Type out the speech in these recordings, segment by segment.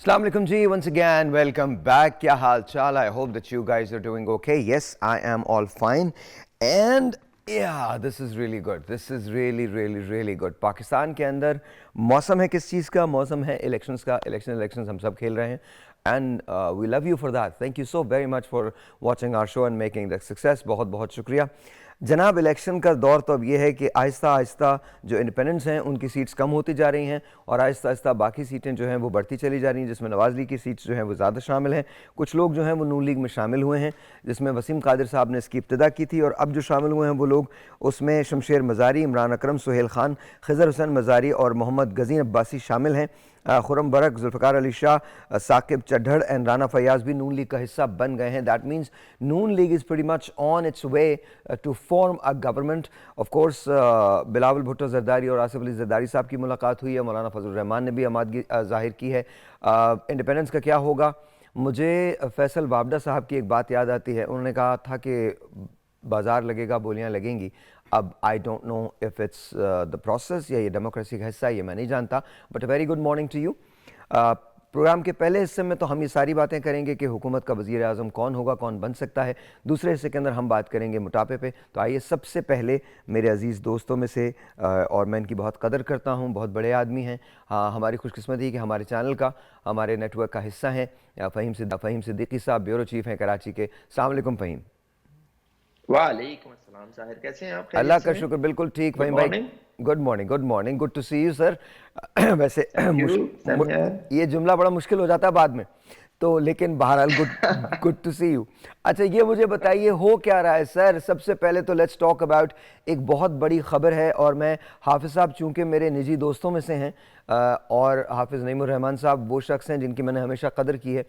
Assalamu alaikum ji, once again, welcome back. Kya haal chal? I hope that you guys are doing okay. Yes, I am all fine. And yeah, this is really good. This is really good. Pakistan के अंदर मौसम है किस चीज़ का? मौसम है elections का. Elections हम सब खेल रहे हैं. And we love you for that. Thank you so very much for watching our show and making the success. बहुत बहुत शुक्रिया. जनाब, इलेक्शन का दौर तो अब ये है कि आहिस्ता आहिस्ता जो इंडिपेंडेंट्स हैं उनकी सीट्स कम होती जा रही हैं और आहिस्ता आहिस्ता बाकी सीटें जो हैं वो बढ़ती चली जा रही हैं, जिसमें नवाज़ लीग की सीट्स जो हैं वो ज़्यादा शामिल हैं. कुछ लोग जो हैं वो नून लीग में शामिल हुए हैं, जिसमें वसीम कादिर साहब ने इसकी इब्तिदा की थी. और अब जो शामिल हुए हैं वो लोग, उसमें शमशेर मज़ारी, इमरान अकरम, सुहेल खान, खिज़र हुसैन मज़ारी और मोहम्मद गज़ीन अब्बासी शामिल हैं. खुरम बरक, जुल्फ़िकार अली शाह, साकिब चड्ढड़ एंड राना फयाज़ भी नून लीग का हिस्सा बन गए हैं. That means Noon league is pretty much on its way to form a government. Of course Bilawal Bhutto Zardari और आसिफ अली जरदारी साहब की मुलाकात हुई है. मौलाना फजल रहमान ने भी आमादगी ज़ाहिर की है. इंडिपेंडेंस का क्या होगा? मुझे फैसल वाबडा साहब की एक बात याद आती है. उन्होंने कहा था कि बाज़ार लगेगा, बोलियाँ लगेंगी. अब I don't know if it's the process या ये डेमोक्रेसी का हिस्सा है, ये मैं नहीं जानता. But very good morning to you. Program के पहले हिस्से में तो हम ये सारी बातें करेंगे कि हुकूमत का वज़ीर आज़म कौन होगा, कौन बन सकता है. दूसरे हिस्से के अंदर हम बात करेंगे मोटापे पे. तो आइए, सबसे पहले मेरे अजीज़ दोस्तों में से, और मैं इनकी बहुत कदर करता हूँ, बहुत बड़े आदमी हैं. हाँ, हमारी खुशकिस्मती कि हमारे चैनल का, हमारे नेटवर्क का हिस्सा हैं फ़हीम सिद्दीकी साहब, ब्यूरो चीफ़ हैं कराची के. अस्सलाम वालेकुम फ़हीम. वालेकुम अस्सलाम साहिर, कैसे हैं आप? अल्लाह खैरियत का से हैं? शुक्र, बिल्कुल ठीक. गुड फ़हीम भाई, morning. Good morning, good to see you sir. वैसे थैंक यू. Same here. ये जुमला बड़ा मुश्किल हो जाता है बाद में तो, लेकिन बहरहाल गुड टू सी यू. अच्छा, ये मुझे बताइए, हो क्या रहा है सर? सबसे पहले तो लेट्स टॉक अबाउट, एक बहुत बड़ी ख़बर है. और मैं हाफिज़ साहब चूँकि मेरे निजी दोस्तों में से हैं, और हाफिज़ नईमुर रहमान साहब वो शख्स हैं जिनकी मैंने हमेशा कदर की है.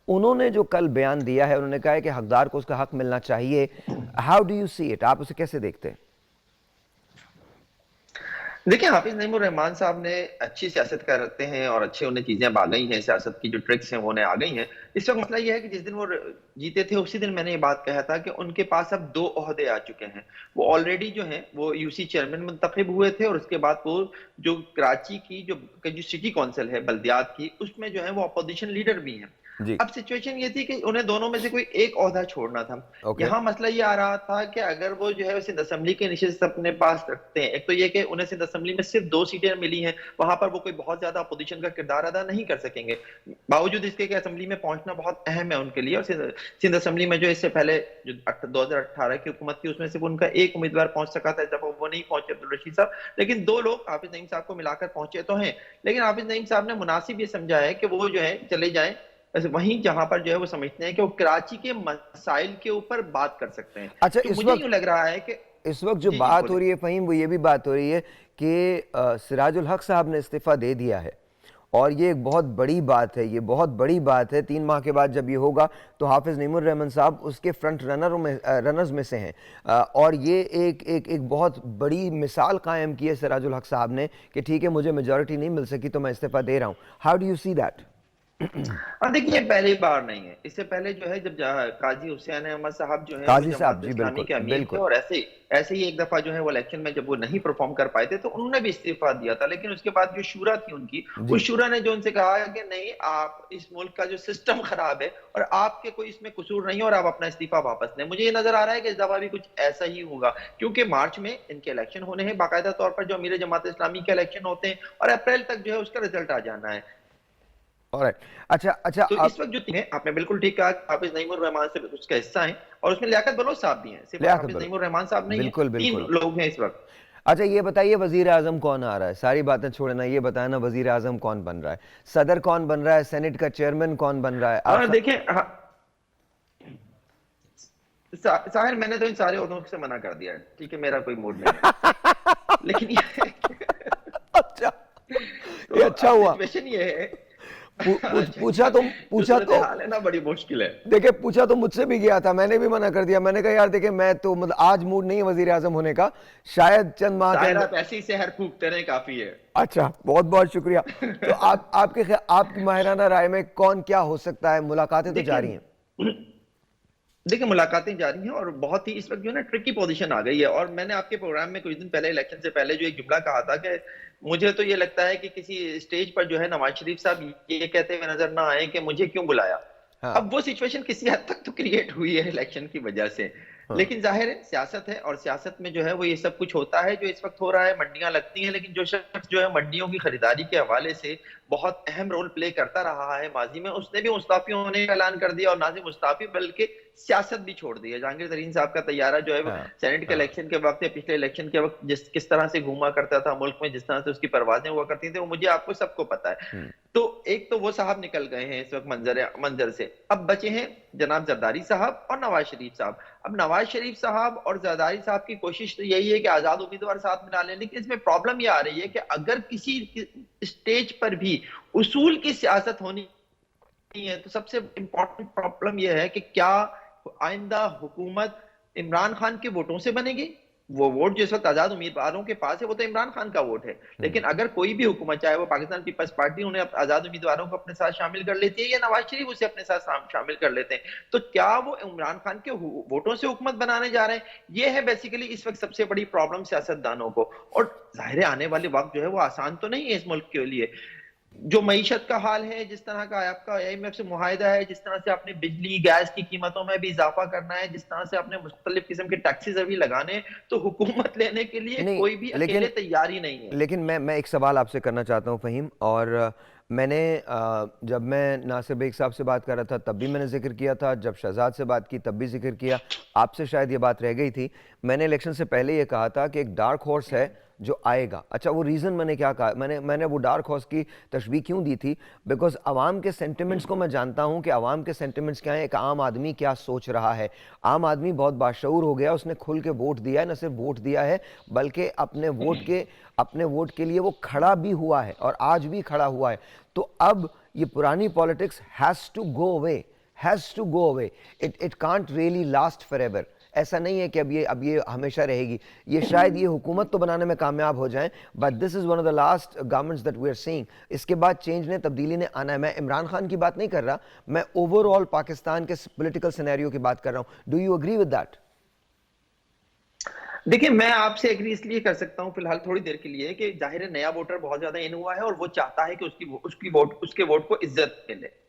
उन्होंने जो कल बयान दिया है, उन्होंने कहा है कि हकदार को उसका हक मिलना चाहिए. How do you see it? आप उसे कैसे देखते हैं? देखिए, हाफिज नईमुर रहमान साहब ने अच्छी सियासत करते हैं और अच्छे उन्हें चीजें अब आ गई हैं. सियासत की जो ट्रिक्स हैं वो उन्हें आ गई हैं. इस वक्त मसला ये है कि जिस दिन वो जीते थे उसी दिन मैंने ये बात कहा था कि उनके पास अब 2 ओहदे आ चुके हैं. वो ऑलरेडी जो है वो यूसी चेयरमैन मुंतखब हुए थे और उसके बाद वो जो कराची की जो सिटी काउंसिल है बल्दियात की, उसमें जो है वो अपोजिशन लीडर भी हैं. जी. अब सिचुएशन ये थी कि उन्हें दोनों में से कोई एक ओहदा छोड़ना था. ओके. यहाँ मसला ये आ रहा था कि अगर वो जो है सिंध असेंबली के निशिस्त अपने पास रखते हैं, एक तो ये कि उन्हें सिंध असेंबली में सिर्फ 2 सीटें मिली हैं, वहां पर वो कोई बहुत ज्यादा अपोजिशन का किरदार अदा नहीं कर सकेंगे. बावजूद इसके कि असेंबली में पहुंचना बहुत अहम है उनके लिए. और सिंध असेंबली में जो इससे पहले जो 2018 की हुकूमत थी उसमें सिर्फ उनका एक उम्मीदवार पहुंच सका था, जब वो नहीं पहुंचे अब्दुल रशीद साहब. लेकिन 2 लोग हाफिज नईम साहब को मिलाकर पहुंचे तो हैं. लेकिन हाफिज नईम साहब ने मुनासिब ये समझा है कि वो जो है चले जाएं वहीं जहां पर जो है वो समझते हैं कि वो कराची के मसाइल के ऊपर बात कर सकते हैं. अच्छा, तो मुझे यूं लग रहा है कि इस वक्त जो जी जी बात हो बोले. रही है फ़हीम, वो ये भी बात हो रही है कि सिराजुल हक साहब ने इस्तीफ़ा दे दिया है. और ये एक बहुत बड़ी बात है, ये बहुत बड़ी बात है. 3 माह के बाद जब ये होगा तो हाफिज़ नईमुर रहमान साहब उसके फ्रंट रनर्स में से हैं. और ये एक बहुत बड़ी मिसाल कायम की है सिराजुल हक साहब ने कि ठीक है, मुझे मेजॉरिटी नहीं मिल सकी तो मैं इस्तीफ़ा दे रहा हूँ. How do you see that? हाँ, देखिए, पहली बार नहीं है. इससे पहले जो है जब काजी हुसैन अहमद साहब जो है वो काजी साहब, जमात जी इस्लामी बिल्कुल के अमीर थे बिल्कुल. और ऐसे ऐसे ही एक दफा जो है वो इलेक्शन में जब वो नहीं परफॉर्म कर पाए थे तो उन्होंने भी इस्तीफा दिया था. लेकिन उसके बाद जो शूरा थी उनकी, जी. उस शूरा ने जो उनसे कहा कि नहीं, आप इस मुल्क का जो सिस्टम खराब है और आपके कोई इसमें कसूर नहीं है और आप अपना इस्तीफा वापस लें. मुझे ये नजर आ रहा है कि इस दफा भी कुछ ऐसा ही होगा, क्योंकि मार्च में इनके इलेक्शन होने हैं बाकायदा तौर पर, जो अमीर जमात इस्लामी के इलेक्शन होते हैं, और अप्रैल तक जो है उसका रिजल्ट आ जाना है. ऑलराइट. अच्छा अच्छा. तो इस वक्त जो तीन है, आपने बिल्कुल ठीक कहा, हाफिज नईमुर रहमान से उसका हिस्सा है और उसमें लियाकत बलोच साहब भी हैं. सिर्फ लियाकत हाफिज बलो, नईमुर रहमान साहब नहीं है, बिल्कुल 3 बिल्कुल. लोग हैं इस वक्त. अच्छा, ये बताइए वजीर आजम कौन आ रहा है? सारी बातें छोड़ना, ये बताना वजीर आजम कौन बन रहा है, सदर कौन बन रहा है, सेनेट का चेयरमैन कौन बन रहा है? और देखें, साहिर, मैंने तो इन सारे ओहदों से मना कर दिया है. ठीक है, मेरा कोई मूड नहीं है. लेकिन ये अच्छा, ये तो अच्छा अब हुआ. सिचुएशन ये है. पूछा तो हाल है ना, बड़ी मुश्किल है. देखिए, पूछा तो मुझसे भी गया था, मैंने भी मना कर दिया. मैंने कहा यार देखिए, मैं तो मतलब आज मूड नहीं है वजीर आजम होने का, शायद चंद माह के साहिर, अंदर. आप ऐसे ही शहर फूकते रहे काफी है. अच्छा, बहुत बहुत शुक्रिया. तो आपकी माहिराना राय में कौन क्या हो सकता है? मुलाकातें तो जारी हैं. देखिए, मुलाकातें जारी हैं और बहुत ही इस वक्त जो है ना ट्रिकी पोजीशन आ गई है. और मैंने आपके प्रोग्राम में कुछ दिन पहले इलेक्शन से पहले जो एक जुमला कहा था कि मुझे तो ये लगता है कि किसी स्टेज पर जो है नवाज शरीफ साहब ये कहते हुए नजर ना आए कि मुझे क्यों बुलाया। हाँ। अब वो सिचुएशन किसी हद तक तो क्रिएट हुई है इलेक्शन की वजह से, हाँ। लेकिन जाहिर है सियासत है, और सियासत में जो है वो ये सब कुछ होता है जो इस वक्त हो रहा है। मंडियां लगती हैं, लेकिन जो शख्स जो है मंडियों की खरीदारी के हवाले से बहुत अहम रोल प्ले करता रहा है माजी में, उसने भी मुस्ताफी होने का ऐलान कर दिया, और ना सिर्फ मुस्ताफी बल्कि सियासत भी छोड़ दी है। जहांगीर तरीन साहब का तैयारा जो है वो हाँ। सेनेट के हाँ। इलेक्शन के वक्त या पिछले इलेक्शन के वक्त किस तरह से घूमा करता था मुल्क में, जिस तरह से उसकी परवाजें हुआ करती थी, वो मुझे आपको सबको पता है। हम्म। तो एक तो वो साहब निकल गए हैं इस वक्त मंजर से। अब बचे हैं जनाब जरदारी साहब और नवाज शरीफ साहब। अब नवाज शरीफ साहब और जरदारी साहब की कोशिश तो यही है कि आजाद उम्मीदवार साथ मिला लें, लेकिन इसमें प्रॉब्लम ये आ रही है कि अगर किसी स्टेज पर भी उसूल की सियासत होनी है, तो सबसे इंपॉर्टेंट प्रॉब्लम यह है कि क्या आइंदा हुकूमत इमरान खान के वोटों से बनेगी। वो वोट जिस वक्त आजाद उम्मीदवारों के पास है वो तो इमरान खान का वोट है, लेकिन अगर कोई भी हुकूमत, चाहे वो पाकिस्तान पीपल्स पार्टी, उन्हें आजाद उम्मीदवारों को अपने साथ शामिल कर लेती है या नवाज शरीफ उसे अपने साथ शामिल कर लेते हैं, तो क्या वो इमरान खान के वोटों से हुकूमत बनाने जा रहे हैं। ये है बेसिकली इस वक्त सबसे बड़ी प्रॉब्लम सियासतदानों को। और जाहिर है आने वाले वक्त जो है वो आसान तो नहीं है इस मुल्क के लिए। जो मईशत का हाल है, जिस तरह का आपका आईएमएफ से मुआहिदा है, जिस तरह से आपने बिजली गैस की कीमतों में भी इजाफा करना है, जिस तरह से आपने मुख्तलिफ किस्म के टैक्सेस अभी लगाने हैं, तो हुकूमत लेने के लिए नहीं, कोई भी अकेले लेकिन तैयार ही नहीं है। लेकिन मैं एक सवाल आपसे करना चाहता हूं फ़हीम। और मैंने जब मैं नासिर बेग साहब से बात कर रहा था तब भी मैंने जिक्र किया था, जब शहजाद से बात की तब भी जिक्र किया, आपसे शायद ये बात रह गई थी। मैंने इलेक्शन से पहले ये कहा था कि एक डार्क हॉर्स है जो आएगा। अच्छा, वो रीज़न मैंने क्या कहा, मैंने वो डार्क हॉर्स की तशबीह क्यों दी थी? बिकॉज आवाम के सेंटिमेंट्स को मैं जानता हूं कि आवाम के सेंटिमेंट्स क्या हैं, एक आम आदमी क्या सोच रहा है। आम आदमी बहुत बाशऊर हो गया, उसने खुल के वोट दिया है, न सिर्फ वोट दिया है बल्कि अपने वोट के लिए वो खड़ा भी हुआ है और आज भी खड़ा हुआ है। तो अब ये पुरानी politics has to go away. It can't really last for ever. ऐसा नहीं है कि अब ये हमेशा रहेगी। ये शायद ये हुकूमत तो बनाने में कामयाब हो जाएं, but this is one of the last governments that we are seeing. इसके बाद चेंज ने, तब्दीली ने आना है। मैं इमरान खान की बात नहीं कर रहा, मैं ओवरऑल पाकिस्तान के पॉलिटिकल सिनेरियो की बात कर रहा हूं। Do you agree with that? देखिए, मैं आपसे एग्री इसलिए कर सकता हूं फिलहाल थोड़ी देर के लिए कि जाहिर है नया वोटर बहुत ज्यादा इन हुआ है और वो चाहता है कि उसके वोट को इज्जत मिले।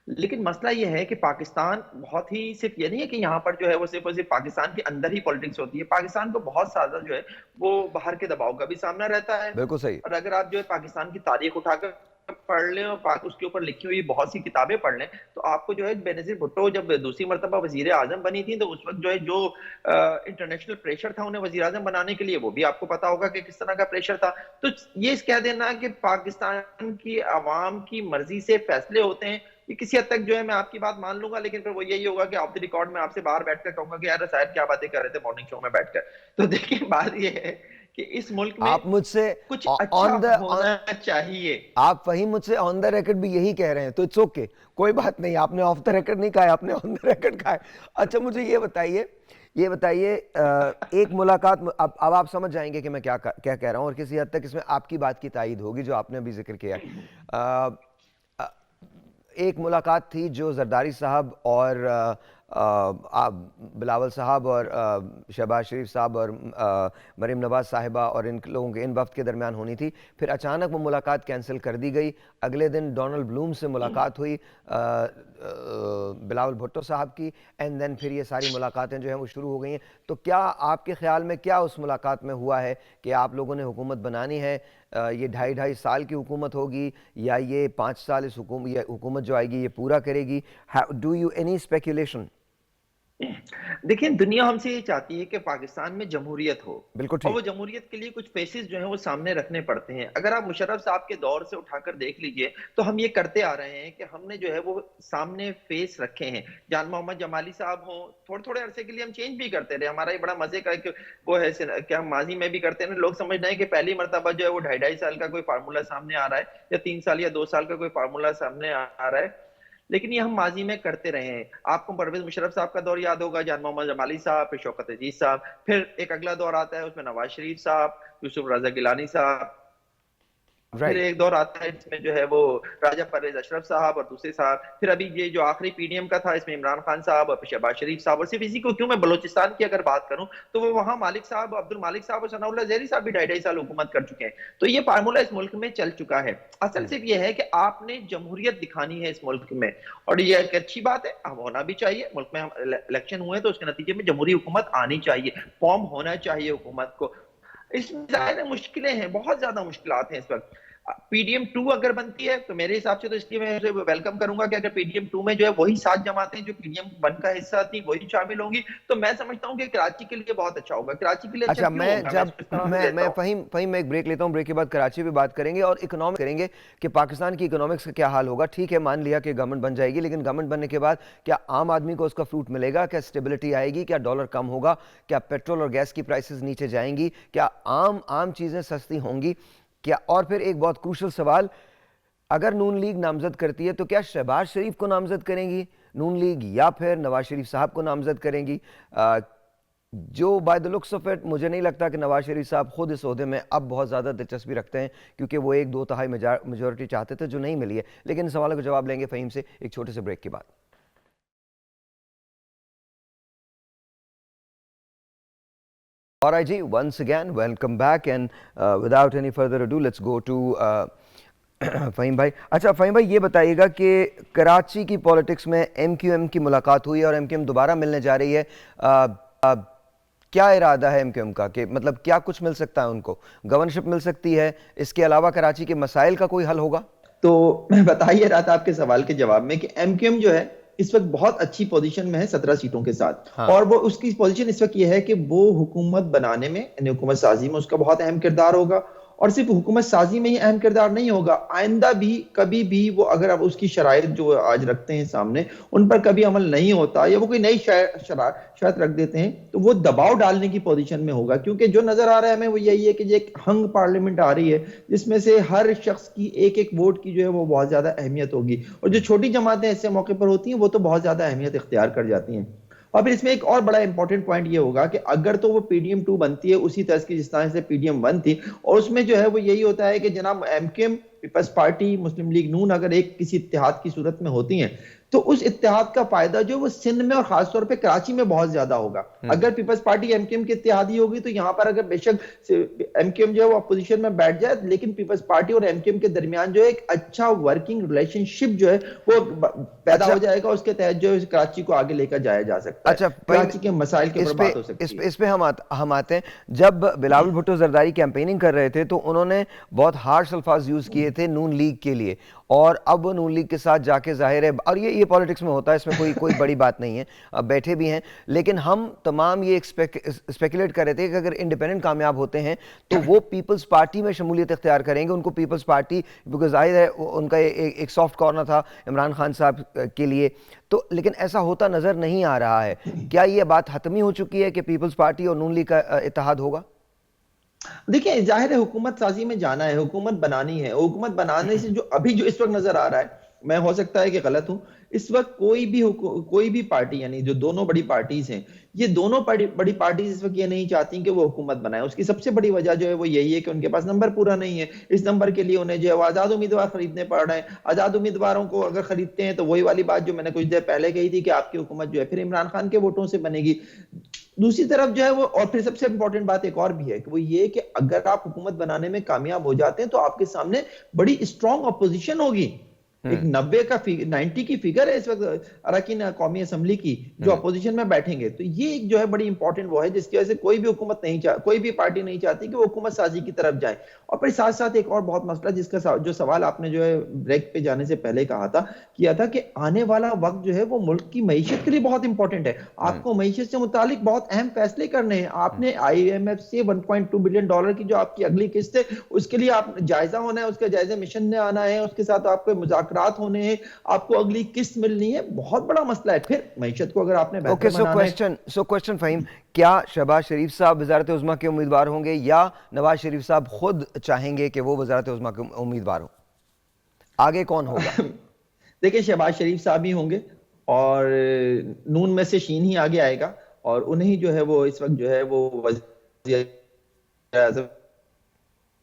लेकिन मसला ये है कि पाकिस्तान बहुत ही, सिर्फ ये नहीं है कि यहाँ पर जो है वो सिर्फ और सिर्फ पाकिस्तान के अंदर ही पॉलिटिक्स होती है। पाकिस्तान को बहुत ज्यादा जो है वो बाहर के दबाव का भी सामना रहता है। बिल्कुल सही। और अगर आप जो है पाकिस्तान की तारीख उठाकर पढ़ लें और उसके ऊपर लिखी हुई बहुत सी किताबें पढ़ लें, तो आपको जो है बेनजीर भुट्टो जब दूसरी मरतबा वजीर आजम बनी थी, तो उस वक्त जो है जो इंटरनेशनल प्रेशर था उन्हें वजीर आजम बनाने के लिए, वो भी आपको पता होगा कि किस तरह का प्रेशर था। तो ये कह देना कि पाकिस्तान की आवाम की मर्जी से फैसले होते हैं, ये किसी हद तक जो है मैं आपकी बात मान लूंगा, लेकिन फिर वो यही होगा कि ऑफ द रिकॉर्ड में आपसे बाहर बैठकर कहूंगा कि यार शायद क्या बातें कर रहे थे मॉर्निंग शो में बैठकर। तो देखिए बात ये है कि इस मुल्क में आप मुझसे कुछ अच्छा होना चाहिए। आप वही मुझसे ऑन द रिकॉर्ड भी यही कह रहे हैं, तो इट्स ओके, कोई बात नहीं। आपने ऑफ द रिकॉर्ड नहीं कहा है, आपने ऑन द रिकॉर्ड कहा है। अच्छा, मुझे ये बताइए एक मुलाकात, अब आप समझ जाएंगे कि मैं क्या क्या कह रहा हूँ, और किसी हद तक इसमें आपकी बात की तायीद होगी जो आपने अभी जिक्र किया है। एक मुलाकात थी जो जरदारी साहब और बिलावल साहब और शहबाज शरीफ साहब और मरीम नवाज साहिबा और इन लोगों के, इन वक्त के दरमियान होनी थी। फिर अचानक वो मुलाकात कैंसिल कर दी गई। अगले दिन डोनाल्ड ब्लूम से मुलाकात हुई बिलावल भुट्टो साहब की, एंड देन फिर ये सारी मुलाकातें जो हैं वो शुरू हो गई हैं। तो क्या आपके ख्याल में क्या उस मुलाकात में हुआ है कि आप लोगों ने हुकूमत बनानी है, ये 2.5 साल की हुकूमत होगी या ये 5 साल इस हुकूमत जो आएगी ये पूरा करेगी? Do you any speculation? देखिए, दुनिया हमसे ये चाहती है कि पाकिस्तान में जमहूरियत हो, बिल्कुल और वो ठीक। जमहूरियत के लिए कुछ फेसेस जो हैं वो सामने रखने पड़ते हैं। अगर आप मुशर्रफ साहब के दौर से उठाकर देख लीजिए तो हम ये करते आ रहे हैं कि हमने जो है वो सामने फेस रखे हैं। जान मोहम्मद जमाली साहब हों, थोड़े थोड़े अरसे के लिए हम चेंज भी करते रहे। हमारा ये बड़ा मजे का एक वो है कि हम माजी में भी करते रहे। लोग समझ रहे हैं कि पहली मरतबा जो है वो 2.5 साल का कोई फार्मूला सामने आ रहा है, या 3 साल या 2 साल का कोई फार्मूला सामने आ रहा है, लेकिन ये हम माजी में करते रहे हैं। आपको परवेज मुशर्रफ साहब का दौर याद होगा, जान मोहम्मद जमाली साहब, फिर शौकत अजीज साहब, फिर एक अगला दौर आता है उसमें नवाज शरीफ साहब, यूसुफ रजा गिलानी साहब, फिर राइट। एक दौर आता है जिसमें जो है वो राजा परवेज अशरफ साहब और दूसरे साहब, फिर अभी ये जो आखिरी पीडीएम का था इसमें इमरान खान साहब और शहबाज शरीफ साहब, और सिर्फ इसी को क्यों मैं बलोचिस्तान की अगर बात करूं तो वो वहां मालिक साहब, अब्दुल मालिक साहब और सनाउल्लाह जहरी साहब भी 2.5 साल हुकूमत कर चुके हैं। तो ये फार्मूला इस मुल्क में चल चुका है। असल सिर्फ ये है कि आपने जमहूरियत दिखानी है इस मुल्क में, और ये एक अच्छी बात है, अब होना भी चाहिए। मुल्क में हम इलेक्शन हुए तो उसके नतीजे में जमहूरी हुकूमत आनी चाहिए, फॉर्म होना चाहिए हुकूमत को। इसमें जाहिर है मुश्किलें हैं, बहुत ज्यादा मुश्किलात हैं इस वक्त। पीडीएम 2 अगर बनती है तो मेरे हिसाब से तो इसलिए मैं इसे वेलकम करूंगा कि अगर पीडीएम 2 में जो है वही 7 जमातें जो पीडीएम 1 का हिस्सा थी वही शामिल होंगी, तो मैं समझता हूं कि कराची के लिए बहुत अच्छा होगा। कराची के लिए अच्छा अच्छा, क्यों मैं होगा, मैं जब इसको इस तरह से लेता मैं हूं। फ़हीम फ़हीम मैं एक ब्रेक लेता हूँ। ब्रेक के बाद कराची पे बात करेंगे और इकोनॉमिक करेंगे कि पाकिस्तान की इकोनॉमिक्स का क्या हाल होगा। ठीक है, मान लिया कि गवर्नमेंट बन जाएगी, लेकिन गवर्नमेंट बनने के बाद क्या आम आदमी को उसका फ्रूट मिलेगा? क्या स्टेबिलिटी आएगी? क्या डॉलर कम होगा? क्या पेट्रोल और गैस की प्राइसेस नीचे जाएंगी? क्या आम आम चीज़ें सस्ती होंगी? क्या, और फिर एक बहुत क्रूशल सवाल, अगर नून लीग नामजद करती है तो क्या शहबाज शरीफ को नामजद करेंगी नून लीग, या फिर नवाज शरीफ साहब को नामजद करेंगी? जो by the looks of it मुझे नहीं लगता कि नवाज शरीफ साहब खुद इस ओहदे में अब बहुत ज़्यादा दिलचस्पी रखते हैं, क्योंकि वो एक दो तिहाई मेजोरिटी चाहते थे जो नहीं मिली है। लेकिन इन सवालों का जवाब लेंगे फ़हीम से एक छोटे से ब्रेक के बाद। All right, ji, once again, welcome back, and without any further ado, let's go to Faheem भाई। अच्छा फ़हीम भाई, ये बताइएगा कि कराची की पॉलिटिक्स में एमक्यूएम की मुलाकात हुई है और एमक्यूएम दोबारा मिलने जा रही है। अ, क्या इरादा है एमक्यूएम का, कि मतलब क्या कुछ मिल सकता है उनको? गवर्नरशिप मिल सकती है, इसके अलावा कराची के मसाइल का कोई हल होगा? तो मैं बता ही रहा था आपके सवाल के जवाब में कि एमक्यूएम जो है इस वक्त बहुत अच्छी पोजीशन में है 17 सीटों के साथ। हाँ। और वो उसकी पोजीशन इस वक्त ये है कि वो हुकूमत बनाने में यानी हुकूमत साजी में उसका बहुत अहम किरदार होगा। और सिर्फ हुकूमत साजी में ही अहम किरदार नहीं होगा, आइंदा भी कभी भी वो अगर अब उसकी शराइत जो आज रखते हैं सामने उन पर कभी अमल नहीं होता या वो कोई नई शर्त रख देते हैं तो वो दबाव डालने की पोजीशन में होगा। क्योंकि जो नजर आ रहा है हमें वो यही है कि एक हंग पार्लियामेंट आ रही है जिसमें से हर शख्स की एक एक वोट की जो है वो बहुत ज्यादा अहमियत होगी, और जो छोटी जमातें ऐसे मौके पर होती हैं वो तो बहुत ज्यादा अहमियत इख्तियार कर जाती हैं। और फिर इसमें एक और बड़ा इंपॉर्टेंट पॉइंट ये होगा कि अगर तो वो पीडीएम 2 बनती है उसी तरह की जिस तरह से पीडीएम 1 थी, और उसमें जो है वो यही होता है कि जनाब एमकेएम, पीपल्स पार्टी, मुस्लिम लीग नून अगर एक किसी इत्तेहाद की सूरत में होती हैं तो उस इत्तेहाद का फायदा जो है वो सिंध में और खासतौर पे कराची में बहुत ज्यादा होगा। अगर पीपल्स पार्टी एमकेएम की इत्तेहादी होगी तो यहाँ पर अगर बेशक एमकेएम जो है वो अपोजिशन में बैठ जाए, लेकिन पीपल्स पार्टी और एमकेएम के दरमियान जो है एक अच्छा वर्किंग रिलेशनशिप जो है वो पैदा अच्छा हो जाएगा। उसके तहत जो है कराची को आगे लेकर जाया जा सकता अच्छा है, भाई, कराची के मसाइल के ऊपर बात हो सकती है। इस पे हम आते हैं। जब बिलावल भुट्टो जरदारी कैंपेनिंग कर रहे थे तो उन्होंने बहुत हार्श अल्फाज यूज किए थे नून लीग के लिए, और अब वो नून लीग के साथ जाके जाहिर है, और ये पॉलिटिक्स में होता है, इसमें कोई कोई बड़ी बात नहीं है, अब बैठे भी हैं। लेकिन हम तमाम ये स्पेकुलेट कर रहे थे कि अगर इंडिपेंडेंट कामयाब होते हैं तो वो पीपल्स पार्टी में शमूलियत इख्तियार करेंगे। उनको पीपल्स पार्टी, बिकॉज जाहिर है उनका एक सॉफ्ट कॉर्नर था इमरान खान साहब के लिए। तो लेकिन ऐसा होता नजर नहीं आ रहा है। क्या ये बात हतमी हो चुकी है कि पीपल्स पार्टी और नून लीग का इत्तेहाद होगा? देखिए जाहिर है हुकूमत साजी में जाना है, हुकूमत बनानी है। हुकूमत बनाने से जो अभी जो इस वक्त नजर आ रहा है, मैं हो सकता है कि गलत हूं, इस वक्त कोई भी पार्टी यानी जो दोनों बड़ी पार्टीज हैं, ये दोनों बड़ी पार्टीज इस वक्त ये नहीं चाहती कि वो हुकूमत बनाए। उसकी सबसे बड़ी वजह जो है वो यही है कि उनके पास नंबर पूरा नहीं है। इस नंबर के लिए उन्हें जो है वो आजाद उम्मीदवार खरीदने पड़ रहे हैं। आजाद उम्मीदवारों को अगर खरीदते हैं तो वही वाली बात जो मैंने कुछ देर पहले कही थी कि आपकी हुकूमत जो है फिर इमरान खान के वोटों से बनेगी। दूसरी तरफ जो है वो, और फिर सबसे इंपॉर्टेंट बात एक और भी है कि वो ये कि अगर आप हुकूमत बनाने में कामयाब हो जाते हैं तो आपके सामने बड़ी स्ट्रांग अपोजिशन होगी। एक 90 की फिगर है इस वक्त अरकान कौमी असम्बली की जो अपोजिशन में बैठेंगे। तो ये एक जो है बड़ी इंपॉर्टेंट वो है जिसकी वजह से कोई भी पार्टी नहीं चाहती कि वो हुकूमत साजी की तरफ जाए। और फिर साथ साथ एक और बहुत मसला जिसका जो सवाल आपने जो है ब्रेक पे जाने से पहले किया था कि आने वाला वक्त जो है वो मुल्क की मईशत के लिए बहुत इंपॉर्टेंट है। आपको मईशत से मुतालिक बहुत अहम फैसले करने हैं। आपने आईएमएफ से 1.2 बिलियन डॉलर की जो आपकी अगली किस्त है उसके लिए आप जायजा होना है, उसके जायजे मिशन में आना है, उसके साथ आपको मुज़ाकरात होने हैं, आपको अगली किस्त मिलनी है। बहुत बड़ा मसला है। फिर मईशत को अगर आपने बेहतर ओके, बनाना है। सो क्वेश्चन फ़हीम, क्या शहबाज शरीफ साहब वज़ारत उज़्मा के उम्मीदवार होंगे या नवाज शरीफ साहब खुद चाहेंगे कि वो वज़ारत उज़्मा के उम्मीदवार हो? आगे कौन होगा? देखिए शहबाज शरीफ साहब ही होंगे और नून में से शीन ही आगे आएगा, और उन्हें जो है वो इस वक्त जो है वो वज़ीर आज़म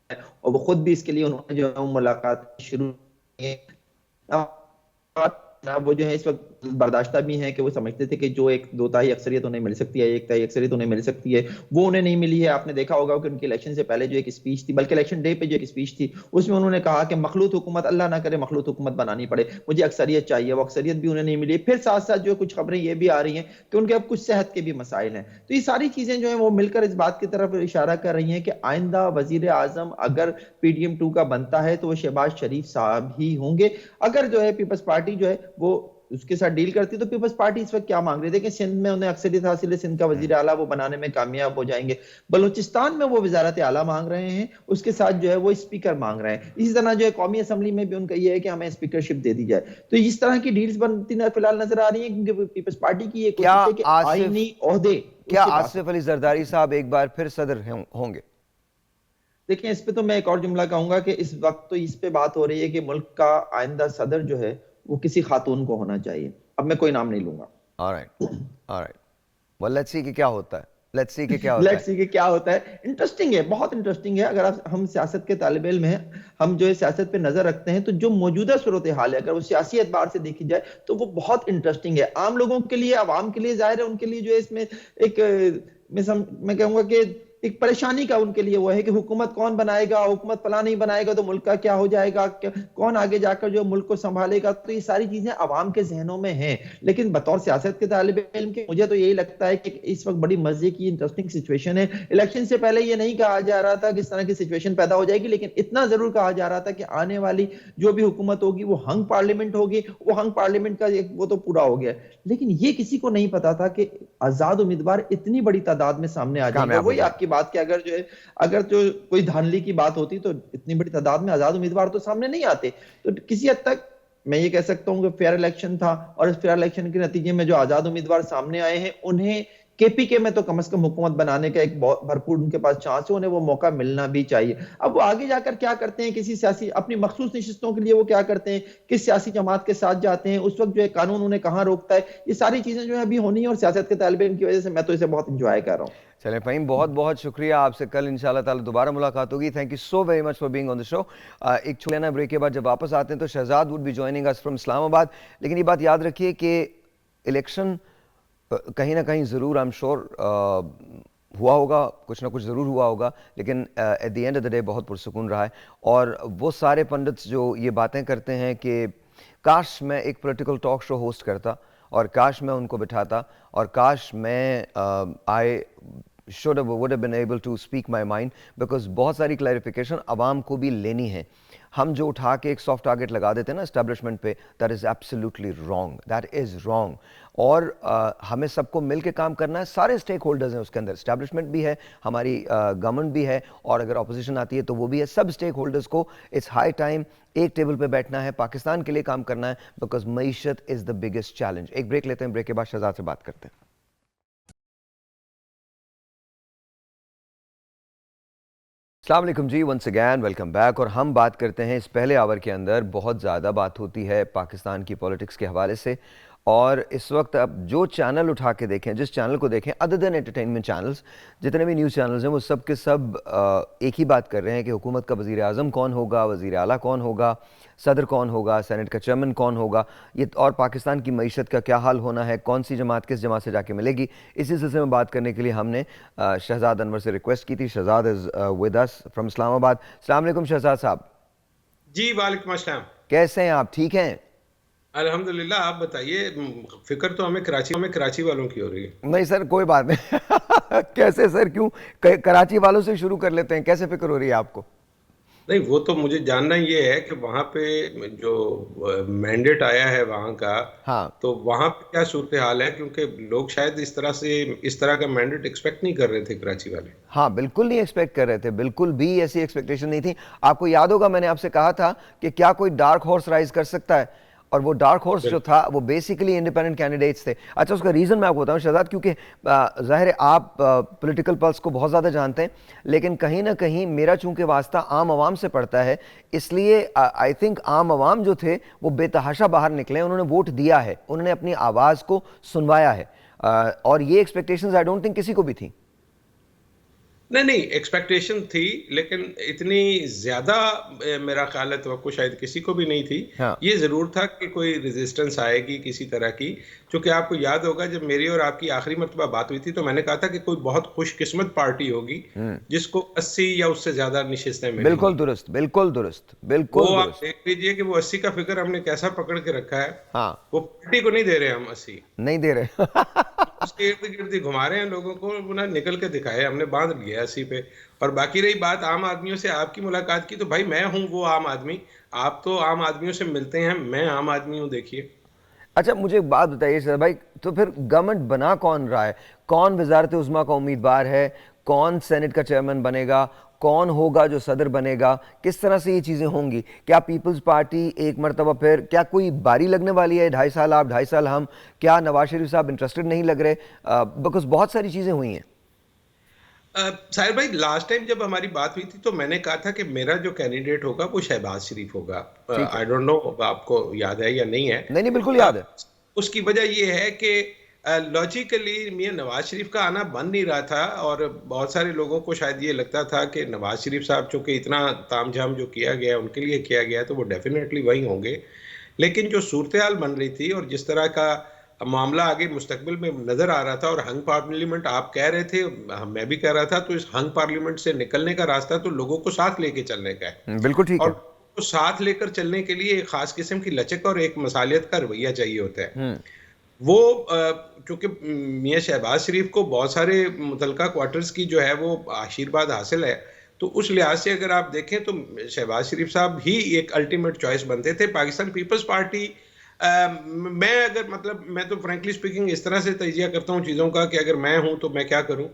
और वो खुद भी इसके लिए उन्होंने जो है वो मुलाकात शुरू की है। अब वो जो है इस वक्त बर्दाश्ता भी हैं कि वो समझते थे कि जो एक दो ताई अक्सरियत उन्हें मिल सकती है, एक ताई अक्सरियत उन्हें मिल सकती है, वो उन्हें नहीं मिली है। आपने देखा होगा कि उनकी इलेक्शन से पहले जो एक स्पीच थी, बल्कि इलेक्शन डे पे जो एक स्पीच थी, उसमें उन्होंने कहा कि मखलूत हुकूमत, अल्लाह ना करे मखलूत हुकूमत बनानी पड़े, मुझे अक्सरियत चाहिए। वो अक्सरियत भी उन्हें नहीं मिली। फिर साथ साथ जो कुछ खबरें ये भी आ रही हैं कि उनके अब कुछ सेहत के भी मसाइल हैं। तो ये सारी चीजें जो है वो मिलकर इस बात की तरफ इशारा कर रही हैं कि आइंदा वजीर आजम अगर PDM-2 का बनता है तो वो शहबाज शरीफ साहब ही होंगे। अगर जो है पीपल्स पार्टी जो है वो उसके साथ डील करती, तो पीपल्स पार्टी इस वक्त क्या मांग रही है? देखिए, सिंध में उन्हें अक्सरियत हासिल है, सिंध का वजीर आला वो बनाने में कामयाब हो जाएंगे। बलूचिस्तान में वो वजारत आला मांग रहे हैं, उसके साथ जो है वो स्पीकर मांग रहे हैं। इसी तरह जो है कौमी असम्बली में भी उनका ये है कि हमें स्पीकरशिप दे दी जाए। तो इस तरह की डील्स बनती ना फिलहाल नजर आ रही है, क्योंकि पीपल्स पार्टी की ये क्या कोशिश है कि आसिफ आईनी ओहदे क्या उससे बात आसिफ अली जरदारी साहब एक बार फिर सदर होंगे? देखिए, इस पे तो मैं एक और जुमला कहूंगा कि इस वक्त तो इस पे बात हो रही है कि मुल्क का आइंदा सदर जो है वो किसी खातून को होना चाहिए। अब मैं कोई नाम नहीं लूंगा। Alright, alright, well let's see कि क्या होता है, लेट्स सी कि क्या होता लेट्स है। सी कि क्या होता है। इंटरेस्टिंग है, बहुत इंटरेस्टिंग है। अगर हम सियासत के तालिब इल्म हैं, हम जो है सियासत पे नजर रखते हैं, तो जो मौजूदा सूरत हाल है अगर वो सियासी एतबार से देखी जाए तो वो बहुत इंटरेस्टिंग है। आम लोगों के लिए, आवाम के लिए जाहिर है उनके लिए जो है इसमें एक मैं कहूंगा कि एक परेशानी का उनके लिए वो है कि हुकूमत कौन बनाएगा, हुकूमत फला नहीं बनाएगा तो मुल्क का क्या हो जाएगा, कौन आगे जाकर जो मुल्क को संभालेगा। तो ये सारी चीजें आवाम के जहनों में हैं। लेकिन बतौर सियासत के तालिब इल्म के मुझे तो यही लगता है कि इस वक्त बड़ी मजे की इंटरेस्टिंग सिचुएशन है। इलेक्शन से पहले ये नहीं कहा जा रहा था कि इस तरह की सिचुएशन पैदा हो जाएगी, लेकिन इतना जरूर कहा जा रहा था कि आने वाली जो भी हुकूमत होगी वो हंग पार्लियामेंट होगी। वो हंग पार्लियामेंट का वो तो पूरा हो गया। लेकिन ये किसी को नहीं पता था कि आजाद उम्मीदवार इतनी बड़ी तादाद में सामने आ जाएंगे। कामयाब हो वही जाए। आपकी बात कि अगर जो है, अगर जो कोई धांधली की बात होती तो इतनी बड़ी तादाद में आजाद उम्मीदवार तो सामने नहीं आते। तो किसी हद तक मैं ये कह सकता हूं कि फेयर इलेक्शन था, और इस फेयर इलेक्शन के नतीजे में जो आजाद उम्मीदवार सामने आए हैं उन्हें KPK में तो कम से कम हुकूमत बनाने का एक बहुत भरपूर उनके पास चांस है। उन्हें वो मौका मिलना भी चाहिए। अब वो आगे जाकर क्या करते हैं, किसी सियासी अपनी मखसूस नशिस्तों के लिए वो क्या करते हैं, किस सियासी जमात के साथ जाते हैं, उस वक्त जो है कानून उन्हें कहां रोकता है, ये सारी चीजें जो है अभी होनी है। और सियासत के तालिब इल्म की वजह से मैं तो इसे बहुत इंजॉय कर रहा हूँ। चलें फ़हीम, बहुत बहुत शुक्रिया। आपसे कल इंशाल्लाह ताला दोबारा मुलाकात होगी। Thank you so very much for being on the show. एक छोटा ब्रेक के बाद जब वापस आते हैं तो Shahzad would be joining us from Islamabad. लेकिन ये बात याद रखिए कि इलेक्शन कहीं ना कहीं ज़रूर, आई एम श्योर हुआ होगा, कुछ ना कुछ ज़रूर हुआ होगा, लेकिन at the end of the day बहुत पुरसुकून रहा है। और वो सारे पंडित जो ये बातें करते हैं कि काश मैं एक पॉलिटिकल टॉक शो होस्ट करता, और काश मैं उनको बिठाता, और काश मैं I would have been able to speak my mind, because बहुत सारी क्लैरिफिकेशन आवाम को भी लेनी है। हम जो उठा के एक सॉफ्ट टारगेट लगा देते हैं ना एस्टेब्लिशमेंट पे, that is absolutely wrong, that is wrong. और हमें सबको मिल के काम करना है। सारे स्टेक होल्डर्स हैं उसके अंदर, एस्टेब्लिशमेंट भी है, हमारी गवर्नमेंट भी है, और अगर अपोजिशन आती है तो वो भी है। सब स्टेक होल्डर्स को इट्स हाई टाइम एक टेबल पे बैठना है, पाकिस्तान के लिए काम करना है, बिकॉज मईशत इज़ द बिगेस्ट चैलेंज। एक ब्रेक लेते हैं, ब्रेक के बाद शहजाद से बात करते हैं। अस्सलाम वालेकुम जी, वंस अगैन वेलकम बैक। और हम बात करते हैं, इस पहले आवर के अंदर बहुत ज़्यादा बात होती है पाकिस्तान की पॉलिटिक्स के हवाले से। और इस वक्त अब जो चैनल उठा के देखें, जिस चैनल को देखें, अदर देन एंटरटेनमेंट चैनल्स, जितने भी न्यूज़ चैनल्स हैं वो सब के सब एक ही बात कर रहे हैं कि हुकूमत का वज़ीर आज़म कौन होगा, वज़ीर आला कौन होगा, सदर कौन होगा, सेनेट का चेयरमैन कौन होगा, ये और पाकिस्तान की मईशत का क्या हाल होना है, कौन सी जमात किस जमात से जाके मिलेगी। इसी सिलसिले में बात करने के लिए हमने शहजाद अनवर से रिक्वेस्ट की थी। Shahzad is with us from Islamabad. अस्सलाम वालेकुम शहजाद साहब। जी वालेकुम अस्सलाम। कैसे हैं आप, ठीक हैं? अल्हम्दुलिल्लाह, आप बताइए। फिक्र तो हमें कराची वालों की हो रही है। नहीं सर, कोई बात नहीं। कैसे सर, क्यों? कराची वालों से शुरू कर लेते हैं, कैसे फिक्र हो रही है आपको? नहीं, वो तो मुझे जानना ये है कि वहाँ पे जो मैंडेट आया है वहाँ का, हाँ तो वहाँ पे क्या सूरत हाल है, क्योंकि लोग शायद इस तरह का मैंडेट एक्सपेक्ट नहीं कर रहे थे कराची वाले। हाँ, बिल्कुल नहीं एक्सपेक्ट कर रहे थे, बिल्कुल भी ऐसी एक्सपेक्टेशन नहीं थी। आपको याद होगा मैंने आपसे कहा था कि क्या कोई डार्क हॉर्स राइज कर सकता है, और वो डार्क हॉर्स जो था वो बेसिकली इंडिपेंडेंट कैंडिडेट्स थे। अच्छा, उसका रीज़न मैं आपको बताऊं शहजाद, क्योंकि ज़ाहिर है आप पॉलिटिकल पल्स को बहुत ज़्यादा जानते हैं, लेकिन कहीं ना कहीं मेरा चूंकि वास्ता आम आवाम से पड़ता है, इसलिए आई थिंक आम आवाम जो थे वो बेतहाशा बाहर निकले, उन्होंने वोट दिया है, उन्होंने अपनी आवाज़ को सुनवाया है, और ये एक्सपेक्टेशंस आई डोंट थिंक किसी को भी थी। नहीं नहीं, एक्सपेक्टेशन थी, लेकिन इतनी ज्यादा मेरा ख्याल है तवक्को शायद किसी को भी नहीं थी। हाँ। ये जरूर था कि कोई रेजिस्टेंस आएगी किसी तरह की, क्योंकि आपको याद होगा जब मेरी और आपकी आखिरी मर्तबा बात हुई थी तो मैंने कहा था कि कोई बहुत खुशकिस्मत पार्टी होगी जिसको 80 या उससे ज्यादा नशिस्तें बिल्कुल मिलेंगी। दुरुस्त, बिल्कुल दुरुस्त, वो बिल्कुल आप दुरुस्त। देख लीजिए कि वो 80 का फिगर हमने कैसा पकड़ के रखा है। हाँ, वो पार्टी को नहीं दे रहे हम 80, नहीं दे रहे। उसके इर्द गिर्द ही घुमा रहे हैं लोगों को। वो ना निकल के दिखाए, हमने बांध लिया 80 पे। और बाकी रही बात आम आदमियों से आपकी मुलाकात की, तो भाई मैं हूं वो आम आदमी। आप तो आम आदमियों से मिलते हैं, मैं आम आदमी हूं, देखिए। अच्छा, मुझे एक बात बताइए सर भाई, तो फिर गवर्नमेंट बना कौन रहा है? कौन वजारत उज़्मा का उम्मीदवार है? कौन सेनेट का चेयरमैन बनेगा? कौन होगा जो सदर बनेगा? किस तरह से ये चीज़ें होंगी? क्या पीपल्स पार्टी एक मरतबा फिर, क्या कोई बारी लगने वाली है? 2.5 साल आप, 2.5 साल हम? क्या नवाज शरीफ साहब इंटरेस्टेड नहीं लग रहे? बिकॉज बहुत सारी चीज़ें हुई हैं। साहिर भाई, लास्ट टाइम जब हमारी बात हुई थी तो मैंने कहा था कि मेरा जो कैंडिडेट होगा वो शहबाज शरीफ होगा। ठीक है। आई डोंट नो आपको याद है या नहीं है। नहीं नहीं, बिल्कुल अ, याद है। उसकी वजह ये है कि लॉजिकली मियां नवाज शरीफ का आना बन नहीं रहा था, और बहुत सारे लोगों को शायद ये लगता था कि नवाज शरीफ साहब चूंकि इतना तामझाम जो किया गया है उनके लिए किया गया है तो वो डेफिनेटली वही होंगे। लेकिन जो सूरत हाल बन रही थी और जिस तरह का मामला आगे मुस्तकबिल में नजर आ रहा था, और हंग पार्लियामेंट आप कह रहे थे, मैं भी कह रहा था, तो इस हंग पार्लियामेंट से निकलने का रास्ता तो लोगों को साथ लेके चलने का है। बिल्कुल ठीक और है। तो साथ लेकर चलने के लिए एक खास किस्म की लचक और एक मसालियत का रवैया चाहिए होता है। हम्म। वो क्योंकि मियां शहबाज शरीफ को बहुत सारे मुतलका क्वार्टर्स की जो है वो आशीर्वाद हासिल है, तो उस लिहाज से अगर आप देखें तो शहबाज शरीफ साहब ही एक अल्टीमेट चॉइस बनते थे। पाकिस्तान पीपल्स पार्टी, मैं अगर मतलब मैं तो फ्रैंकली स्पीकिंग इस तरह से तजिया करता हूँ चीज़ों का कि अगर मैं हूँ तो मैं क्या करूँ।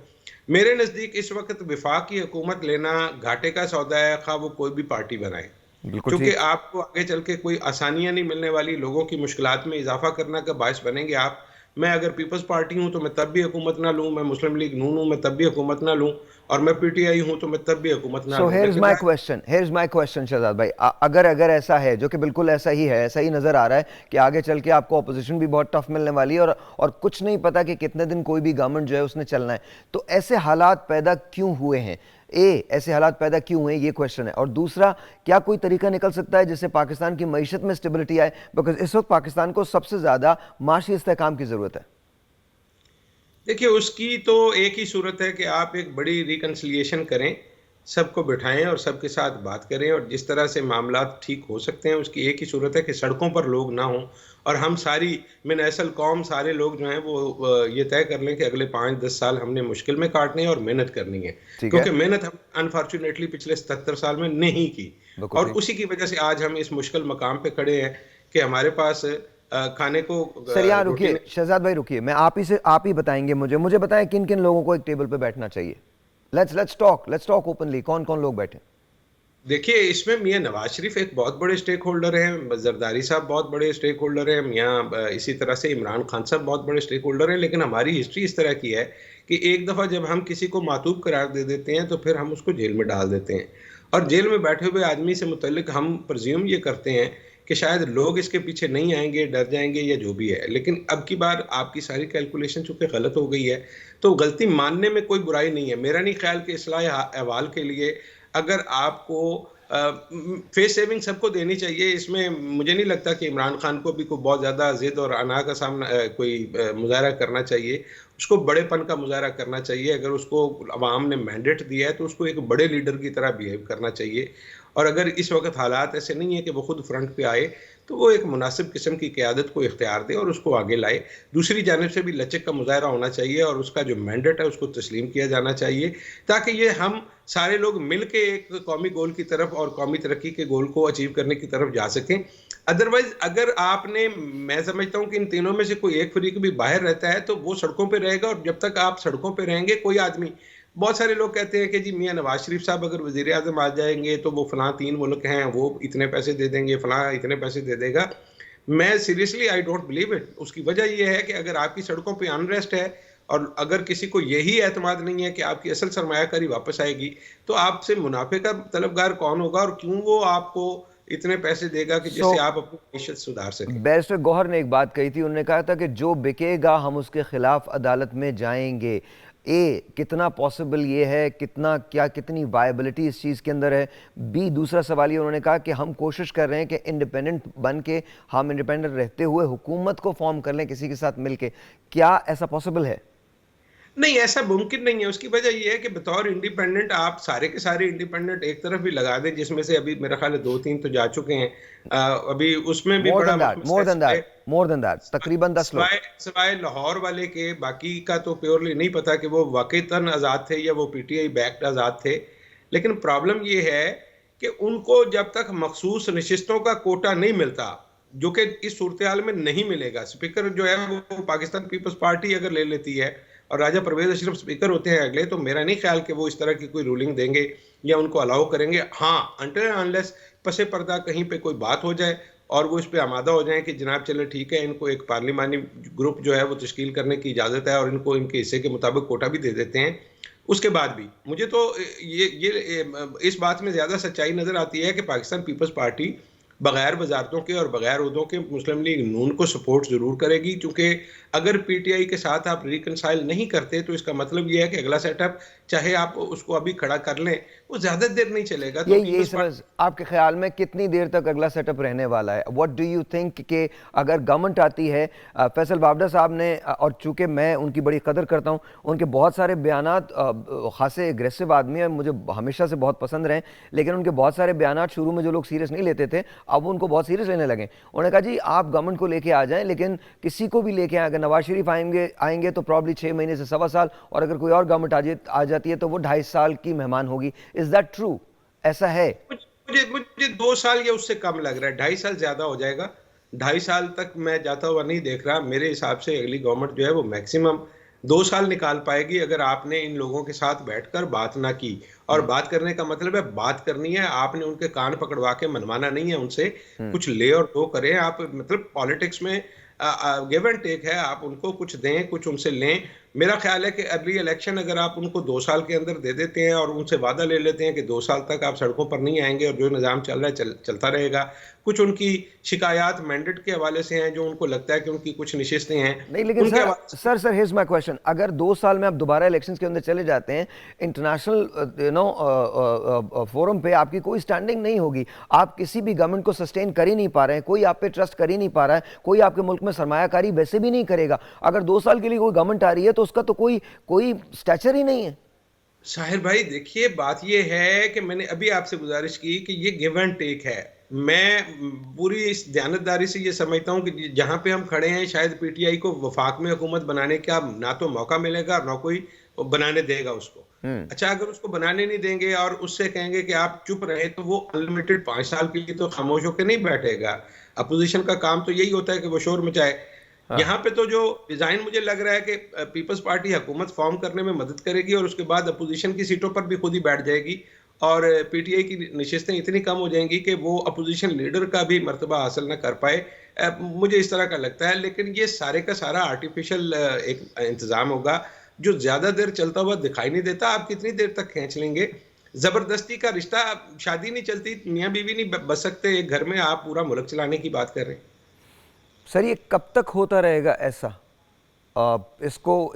मेरे नज़दीक इस वक्त विफाक की हुकूमत लेना घाटे का सौदा है, खा वो कोई भी पार्टी बनाए। बिल्कुल क्योंकि ठीक। आपको आगे चल के कोई आसानियां नहीं मिलने वाली, लोगों की मुश्किलात में इजाफा करना का बायस बनेंगे आप। मैं अगर पीपल्स पार्टी हूं तो मैं तब भी हुकूमत ना लूं, मैं मुस्लिम लीग नून हूं मैं तब भी हुकूमत ना लूं, और मैं पीटीआई हूं तो मैं तब भी हुकूमत ना सो लूं। हेयर इज लेकिन माई मैं question, here is my question Shahzad भाई, अगर अगर ऐसा है, जो कि बिल्कुल ऐसा ही है, ऐसा ही नजर आ रहा है कि आगे चल के आपको अपोजिशन भी बहुत टफ मिलने वाली है, और कुछ नहीं पता कि कितने दिन कोई भी गवर्नमेंट जो है उसने चलना है, तो ऐसे हालात पैदा क्यों हुए हैं? ऐसे हालात पैदा क्यों हुए, ये क्वेश्चन है। और दूसरा, क्या कोई तरीका निकल सकता है जिससे पाकिस्तान की मईशत में स्टेबिलिटी आए? बिकॉज इस वक्त पाकिस्तान को सबसे ज्यादा माशी इस्तेहकाम की जरूरत है। देखिए, उसकी तो एक ही सूरत है कि आप एक बड़ी रिकन्सिलिएशन करें, सबको बिठाएं और सबके साथ बात करें, और जिस तरह से मामला ठीक हो सकते हैं उसकी एक ही सूरत है कि सड़कों पर लोग ना हों, और हम सारी मिन असल कौम सारे लोग जो हैं वो ये तय कर लें कि अगले 5-10 साल हमने मुश्किल में काटने हैं और मेहनत करनी है। ठीक है। क्योंकि मेहनत हम अनफॉर्चुनेटली पिछले 77 साल में नहीं की, बिल्कुल और ठीक। उसी की वजह से आज हम इस मुश्किल मकाम पे खड़े हैं कि हमारे पास खाने को सर यहाँ रोटी रुकिए, नहीं। शहजाद भाई रुकिए, मैं आप ही बताएंगे मुझे बताएं किन किन लोगों को एक टेबल पे बैठना चाहिए। लेट्स टॉक ओपनली, कौन कौन लोग बैठे? देखिए, इसमें मियां नवाज शरीफ एक बहुत बड़े स्टेक होल्डर हैं, जरदारी साहब बहुत बड़े स्टेक होल्डर हैं, मियां इसी तरह से इमरान खान साहब बहुत बड़े स्टेक होल्डर हैं। लेकिन हमारी हिस्ट्री इस तरह की है कि एक दफ़ा जब हम किसी को मातूब करार दे देते हैं तो फिर हम उसको जेल में डाल देते हैं, और जेल में बैठे हुए आदमी से मुतल्लिक हम प्रज्यूम ये करते हैं कि शायद लोग इसके पीछे नहीं आएंगे, डर जाएंगे या जो भी है। लेकिन अब की बार आपकी सारी कैलकुलेशन चूंकि गलत हो गई है, तो गलती मानने में कोई बुराई नहीं है। मेरा नहीं ख्याल कि इस्लाह अहवाल के लिए अगर आपको फेस सेविंग सबको देनी चाहिए, इसमें मुझे नहीं लगता कि इमरान खान को भी कोई बहुत ज़्यादा जिद और अना का सामना कोई मुजाहरा करना चाहिए। उसको बड़ेपन का मुजाहरा करना चाहिए। अगर उसको अवाम ने मैंडेट दिया है तो उसको एक बड़े लीडर की तरह बिहेव करना चाहिए, और अगर इस वक्त हालात ऐसे नहीं है कि वो खुद फ्रंट पे आए, तो वो एक मुनासिब किस्म की क़यादत को इख्तियार दे और उसको आगे लाए। दूसरी जानिब से भी लचक का मुजाहरा होना चाहिए और उसका जो मैंडेट है उसको तस्लीम किया जाना चाहिए, ताकि ये हम सारे लोग मिल के एक कौमी गोल की तरफ और कौमी तरक्की के गोल को अचीव करने की तरफ जा सकें। अदरवाइज अगर आपने, मैं समझता हूँ कि इन तीनों में से कोई एक फरीक भी बाहर रहता है तो वो सड़कों पे रहेगा, और जब तक आप सड़कों पे रहेंगे कोई आदमी, बहुत सारे लोग कहते हैं कि जी मियां नवाज शरीफ साहब अगर वजीर आजम आ जाएंगे तो वो फलां 3 मुल्क हैं वो इतने पैसे दे देंगे, फलां इतने पैसे दे देगा। मैं seriously I don't believe it. उसकी वजह यह है कि अगर आपकी सड़कों पे अनरेस्ट है और अगर किसी को यही एतमाद नहीं है कि आपकी असल सरमायाकारी वापस आएगी, तो आपसे मुनाफे का तलबगार कौन होगा और क्यों वो आपको इतने पैसे देगा कि जिससे आप अपनी मईशत सुधार सकें। बैरिस्टर गौहर ने एक बात कही थी, उन्होंने कहा था कि जो बिकेगा हम उसके खिलाफ अदालत में जाएंगे। ए कितना पॉसिबल ये है, कितना क्या कितनी वायबिलिटी इस चीज़ के अंदर है। बी दूसरा सवाल ये उन्होंने कहा कि हम कोशिश कर रहे हैं कि इंडिपेंडेंट बन के, हम इंडिपेंडेंट रहते हुए हुकूमत को फॉर्म कर लें किसी के साथ मिलके। क्या ऐसा पॉसिबल है? नहीं, ऐसा मुमकिन नहीं है। उसकी वजह ये है कि बतौर इंडिपेंडेंट आप सारे के सारे इंडिपेंडेंट एक तरफ भी लगा दें, जिसमें से अभी मेरा ख्याल है 2-3 तो जा चुके हैं। अभी उसमें भी बड़ा मोर देन दैट तकरीबन 10 लोग। सिवाय लाहौर वाले के, बाकी का तो प्योरली नहीं पता कि वो वाकईतन आज़ाद थे या वो पीटीआई बैक्ड आज़ाद थे। लेकिन प्रॉब्लम ये है कि उनको जब तक मखसूस नशिस्तों का कोटा नहीं मिलता, जो कि इस सूरत हाल में नहीं मिलेगा। स्पीकर जो है वो पाकिस्तान पीपल्स पार्टी अगर ले लेती है और राजा परवेज अशरफ स्पीकर होते हैं अगले, तो मेरा नहीं ख्याल कि वो इस तरह की कोई रूलिंग देंगे या उनको अलाउ करेंगे। हाँ, अनटिल अनलेस पसे पर्दा कहीं पे कोई बात हो जाए और वो इस पे आमादा हो जाए कि जनाब चले ठीक है, इनको एक पार्लिमानी ग्रुप जो है वो तश्कील करने की इजाज़त है और इनको इनके हिस्से के मुताबिक कोटा भी दे देते हैं। उसके बाद भी मुझे तो ये इस बात में ज़्यादा सच्चाई नज़र आती है कि पाकिस्तान पीपल्स पार्टी बगैर वजारतों के और बगैर उहदों के मुस्लिम लीग नून को सपोर्ट ज़रूर करेगी, क्योंकि अगर पीटीआई के साथ आप रिकनसाइल नहीं करते तो इसका मतलब ये है कि अगला सेटअप चाहे आप उसको अभी खड़ा कर लें, वो ज़्यादा देर नहीं चलेगा। तो ये समझ, आपके ख्याल में कितनी देर तक अगला सेटअप रहने वाला है? व्हाट डू यू थिंक कि अगर गवर्नमेंट आती है, फैसल बावडा साहब ने, और चूंकि मैं उनकी बड़ी कदर करता हूँ, उनके बहुत सारे बयानात, खासे एग्रेसिव आदमी है, मुझे हमेशा से बहुत पसंद रहे, लेकिन उनके बहुत सारे बयानात शुरू में जो लोग सीरियस नहीं लेते थे, अब उनको बहुत सीरियस लेने लगे। उन्होंने कहा जी आप गवर्नमेंट को लेके आ जाएं, लेकिन किसी को भी लेके आए, अगर नवाज शरीफ आएंगे तो प्रॉब्ली 6 महीने से 1.25 साल, और अगर कोई और गवर्नमेंट आ जाती है तो वो 2.5 साल की मेहमान होगी। Is that true? ऐसा है? मुझे 2 साल या उससे कम लग रहा है, 2.5 साल ज्यादा हो जाएगा। 2.5 साल तक मैं जाता हुआ नहीं देख रहा। मेरे हिसाब से अगली गवर्नमेंट जो है वो मैक्सिमम 2 साल निकाल पाएगी, अगर आपने इन लोगों के साथ बैठकर बात ना की। और बात करने का मतलब है बात करनी है, आपने उनके कान पकड़वा के मनवाना नहीं है उनसे, कुछ ले और दो करें आप। मतलब पॉलिटिक्स में गिव एंड टेक है, आप उनको कुछ दें कुछ उनसे लें। मेरा ख्याल है कि अर्ली इलेक्शन अगर आप उनको 2 साल के अंदर दे देते हैं और उनसे वादा ले लेते हैं कि 2 साल तक आप सड़कों पर नहीं आएंगे और जो निज़ाम चल रहा है चलता रहेगा। कुछ उनकी शिकायत मैंडेट के हवाले से हैं, जो उनको लगता है कि उनकी कुछ नशिस्तें हैं नहीं, लेकिन सर हियर्स माय क्वेश्चन, अगर 2 साल में आप दोबारा इलेक्शंस के अंदर चले जाते हैं, इंटरनेशनल फोरम पे आपकी कोई स्टैंडिंग नहीं होगी, आप किसी भी गवर्नमेंट को सस्टेन कर ही नहीं पा रहे हैं, कोई आप पे ट्रस्ट कर ही नहीं पा रहा है, कोई आपके मुल्क में सरमायाकारी वैसे भी नहीं करेगा। अगर 2 साल के लिए कोई गवर्नमेंट आ रही है तो उसका तो कोई स्टैचर ही नहीं है। साहिर भाई देखिए, बात ये है कि मैंने अभी आपसे गुजारिश की कि ये गिव एंड टेक है। मैं पूरी इस दयानतदारी से ये समझता हूँ कि जहां पे हम खड़े हैं शायद पीटीआई को वफाक में हुकूमत बनाने का ना तो मौका मिलेगा और ना कोई बनाने देगा उसको। अच्छा, अगर उसको बनाने नहीं देंगे और उससे कहेंगे कि आप चुप रहे, तो वो अनलिमिटेड 5 साल के लिए तो खामोश होकर नहीं बैठेगा। अपोजिशन का काम तो यही होता है कि वो शोर मचाए। यहाँ पे तो जो डिजाइन मुझे लग रहा है कि पीपल्स पार्टी हुकूमत फॉर्म करने में मदद करेगी और उसके बाद अपोजिशन की सीटों पर भी खुद ही बैठ जाएगी और पीटीआई की नशिस्तें इतनी कम हो जाएंगी कि वो अपोजिशन लीडर का भी मर्तबा हासिल ना कर पाए। मुझे इस तरह का लगता है। लेकिन ये सारे का सारा आर्टिफिशियल एक इंतजाम होगा जो ज्यादा देर चलता हुआ दिखाई नहीं देता। आप कितनी देर तक खींच लेंगे? जबरदस्ती का रिश्ता, शादी नहीं चलती, मियाँ बीवी नहीं बस सकते एक घर में, आप पूरा मुल्क चलाने की बात कर रहे हैं। सर ये कब तक होता रहेगा ऐसा?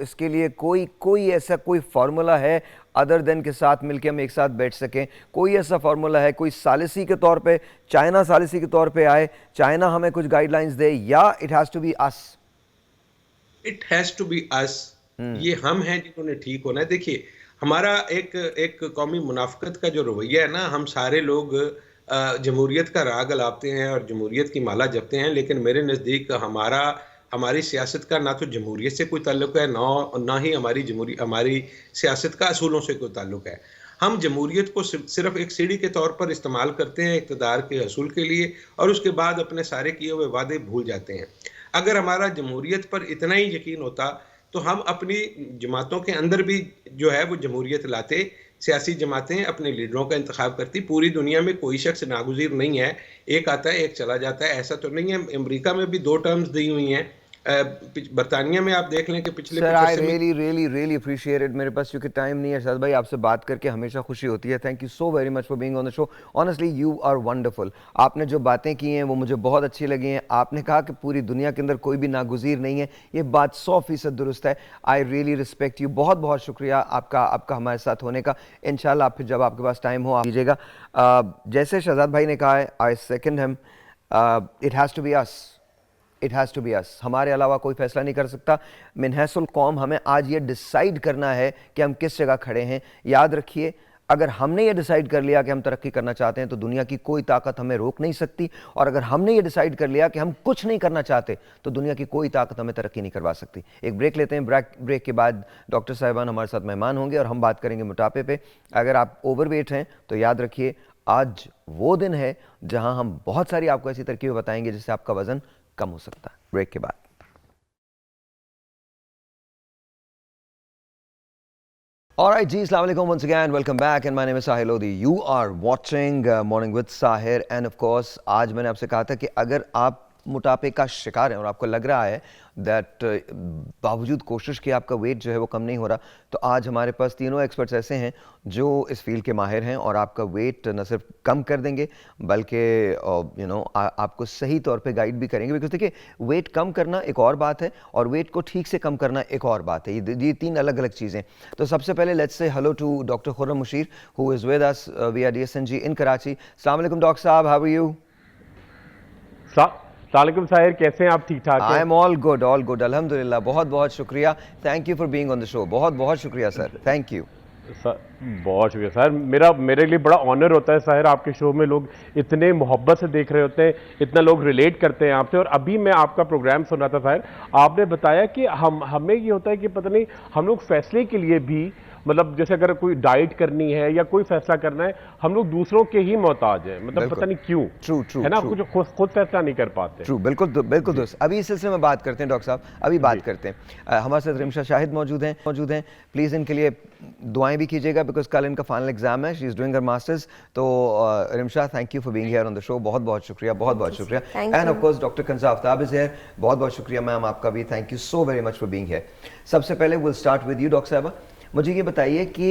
इसके लिए कोई ऐसा कोई फार्मूला है अदर देन के साथ मिलके हम एक साथ बैठ सकें? कोई ऐसा फार्मूला है, कोई सालिसी के तौर पे, चाइना सालिसी के तौर पे आए, चाइना हमें कुछ गाइडलाइंस दे, या it has to be us? It has to be us. ये हम हैं जिन्होंने ठीक होना है। देखिए, हमारा एक कौमी मुनाफिकत का जो रवैया है ना, हम सारे लोग जमहूरियत का राग अलापते हैं और जमहूरियत की माला जपते हैं, लेकिन मेरे नज़दीक हमारी सियासत का ना तो जमहूरियत से कोई ताल्लुक है, ना ही हमारी सियासत का असूलों से कोई ताल्लुक है। हम जमहूरियत को सिर्फ एक सीढ़ी के तौर पर इस्तेमाल करते हैं इक़्तिदार के असूल के लिए, और उसके बाद अपने सारे किए हुए वादे भूल जाते हैं। अगर हमारा जमहूरियत पर इतना ही यकीन होता तो हम अपनी जमातों के अंदर भी जो है वो जमहूरियत लाते, सियासी जमातें अपने लीडरों का इंतखाब करती। पूरी दुनिया में कोई शख्स नागुज़ीर नहीं है, एक आता है एक चला जाता है, ऐसा तो नहीं है। अमेरिका में भी 2 टर्म्स दी हुई हैं, बरतानिया में आप देख लें कि पिछले सर कुछ आई अरसे में रियली अप्रिशिएट इट। मेरे पास क्योंकि टाइम नहीं है शायद भाई, आपसे बात करके हमेशा खुशी होती है। Thank you so very much for being on the show. Honestly you are wonderful. आपने जो बातें की हैं वो मुझे बहुत अच्छी लगी हैं। आपने कहा कि पूरी दुनिया के अंदर कोई भी नागुज़ीर नहीं है, ये बात 100% दुरुस्त है। I really respect you. बहुत बहुत शुक्रिया आपका हमारे साथ होने का। इंशाल्लाह फिर जब आपके पास टाइम हो आप कीजिएगा। जैसे शहजाद भाई ने कहा है, I second him, it has to be us, it has to be us. हमारे अलावा कोई फैसला नहीं कर सकता। मिनहसुल कौम हमें आज ये डिसाइड करना है कि हम किस जगह खड़े हैं। याद रखिए, अगर हमने ये डिसाइड कर लिया कि हम तरक्की करना चाहते हैं तो दुनिया की कोई ताकत हमें रोक नहीं सकती, और अगर हमने ये डिसाइड कर लिया कि हम कुछ नहीं करना चाहते तो दुनिया की कोई ताकत हमें तरक्की नहीं करवा सकती। एक ब्रेक लेते हैं। ब्रेक के बाद डॉक्टर साहिबान हमारे साथ मेहमान होंगे और हम बात करेंगे मोटापे पे। अगर आप ओवरवेट हैं तो याद रखिए, आज वो दिन है जहां हम बहुत सारी आपको ऐसी तरकीबें बताएंगे जिससे आपका वजन कम हो सकता है। ब्रेक के बाद। Alright, ji, Assalamu alaikum once again. Welcome back and my name is Sahil Lodi. You are watching Morning with Sahir and of course आज मैंने आपसे कहा था कि अगर आप मोटापे का शिकार हैं और आपको लग रहा है दैट बावजूद कोशिश के आपका वेट जो है वो कम नहीं हो रहा, तो आज हमारे पास तीनों एक्सपर्ट्स ऐसे हैं जो इस फील्ड के माहिर हैं और आपका वेट न सिर्फ कम कर देंगे बल्कि आपको सही तौर पे गाइड भी करेंगे। बिकॉज देखिए, वेट कम करना एक और बात है और वेट को ठीक से कम करना एक और बात है। ये तीन अलग अलग चीज़ें। तो सबसे पहले let's say hello to doctor Khurram Mushir who is with us we are DSNG in Karachi. अस्सलाम वालेकुम डॉक्टर साहब, हाउ आर यू? सलाम साहिर, कैसे हैं आप? ठीक ठाक हैं? आई एम ऑल गुड अल्हम्दुलिल्लाह। बहुत बहुत शुक्रिया। Thank you for being on the show. बहुत बहुत शुक्रिया सर, थैंक यू। बहुत शुक्रिया सर। मेरे लिए बड़ा ऑनर होता है साहिर, आपके शो में लोग इतने मोहब्बत से देख रहे होते हैं, इतना लोग रिलेट करते हैं आपसे। और अभी मैं आपका प्रोग्राम सुन रहा था साहिर, आपने बताया कि हमें ये होता है कि पता नहीं हम लोग फैसले के लिए भी, मतलब जैसे अगर कोई डाइट करनी है या कोई फैसला करना है, हम लोग दूसरों के ही मोहताज हैं। मतलब पता नहीं क्यों। ट्रू है ना, कुछ खुद फैसला नहीं कर पाते। ट्रू, बिल्कुल दोस्त। अभी इस सिलसिले में बात करते हैं डॉक्टर साहब, अभी बात करते हैं। हमारे साथ रिमशा शाहिद मौजूद हैं। प्लीज़ इनके लिए दुआएं भी कीजिएगा बिकॉज कल इनका फाइनल एग्जाम है। She is doing her masters. तो Rimsha, thank you for being here on the show. बहुत बहुत शुक्रिया, बहुत बहुत शुक्रिया। And of course doctor Kanza Aftab is here. बहुत बहुत शुक्रिया मैम आपका भी। Thank you so very much for being here. सबसे पहले will start with you doctor साहबा। मुझे ये बताइए कि